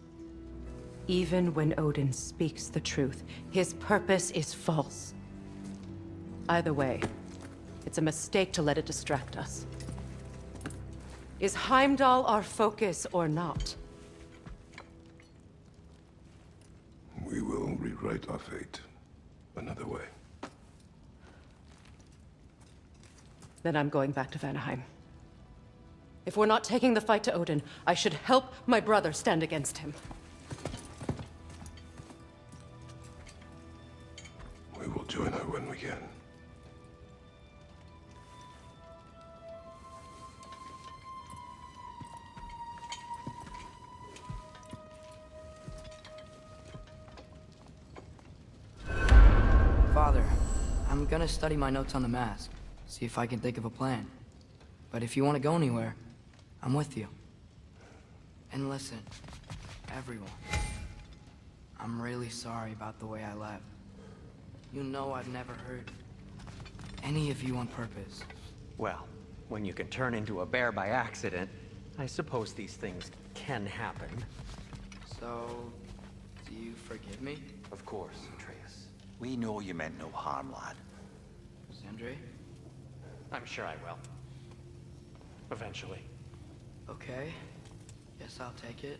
Even when Odin speaks the truth, his purpose is false. Either way, it's a mistake to let it distract us. Is Heimdall our focus or not? We will rewrite our fate another way. Then I'm going back to Vanaheim. If we're not taking the fight to Odin, I should help my brother stand against him. We will join her when we can. Father, I'm gonna study my notes on the mask, see if I can think of a plan. But if you want to go anywhere, I'm with you. And listen, everyone, I'm really sorry about the way I left. You know I've never hurt any of you on purpose. Well, when you can turn into a bear by accident, I suppose these things can happen. So, do you forgive me? Of course, Atreus. We know you meant no harm, lad. Sindri? I'm sure I will. Eventually. Okay. Guess I'll take it.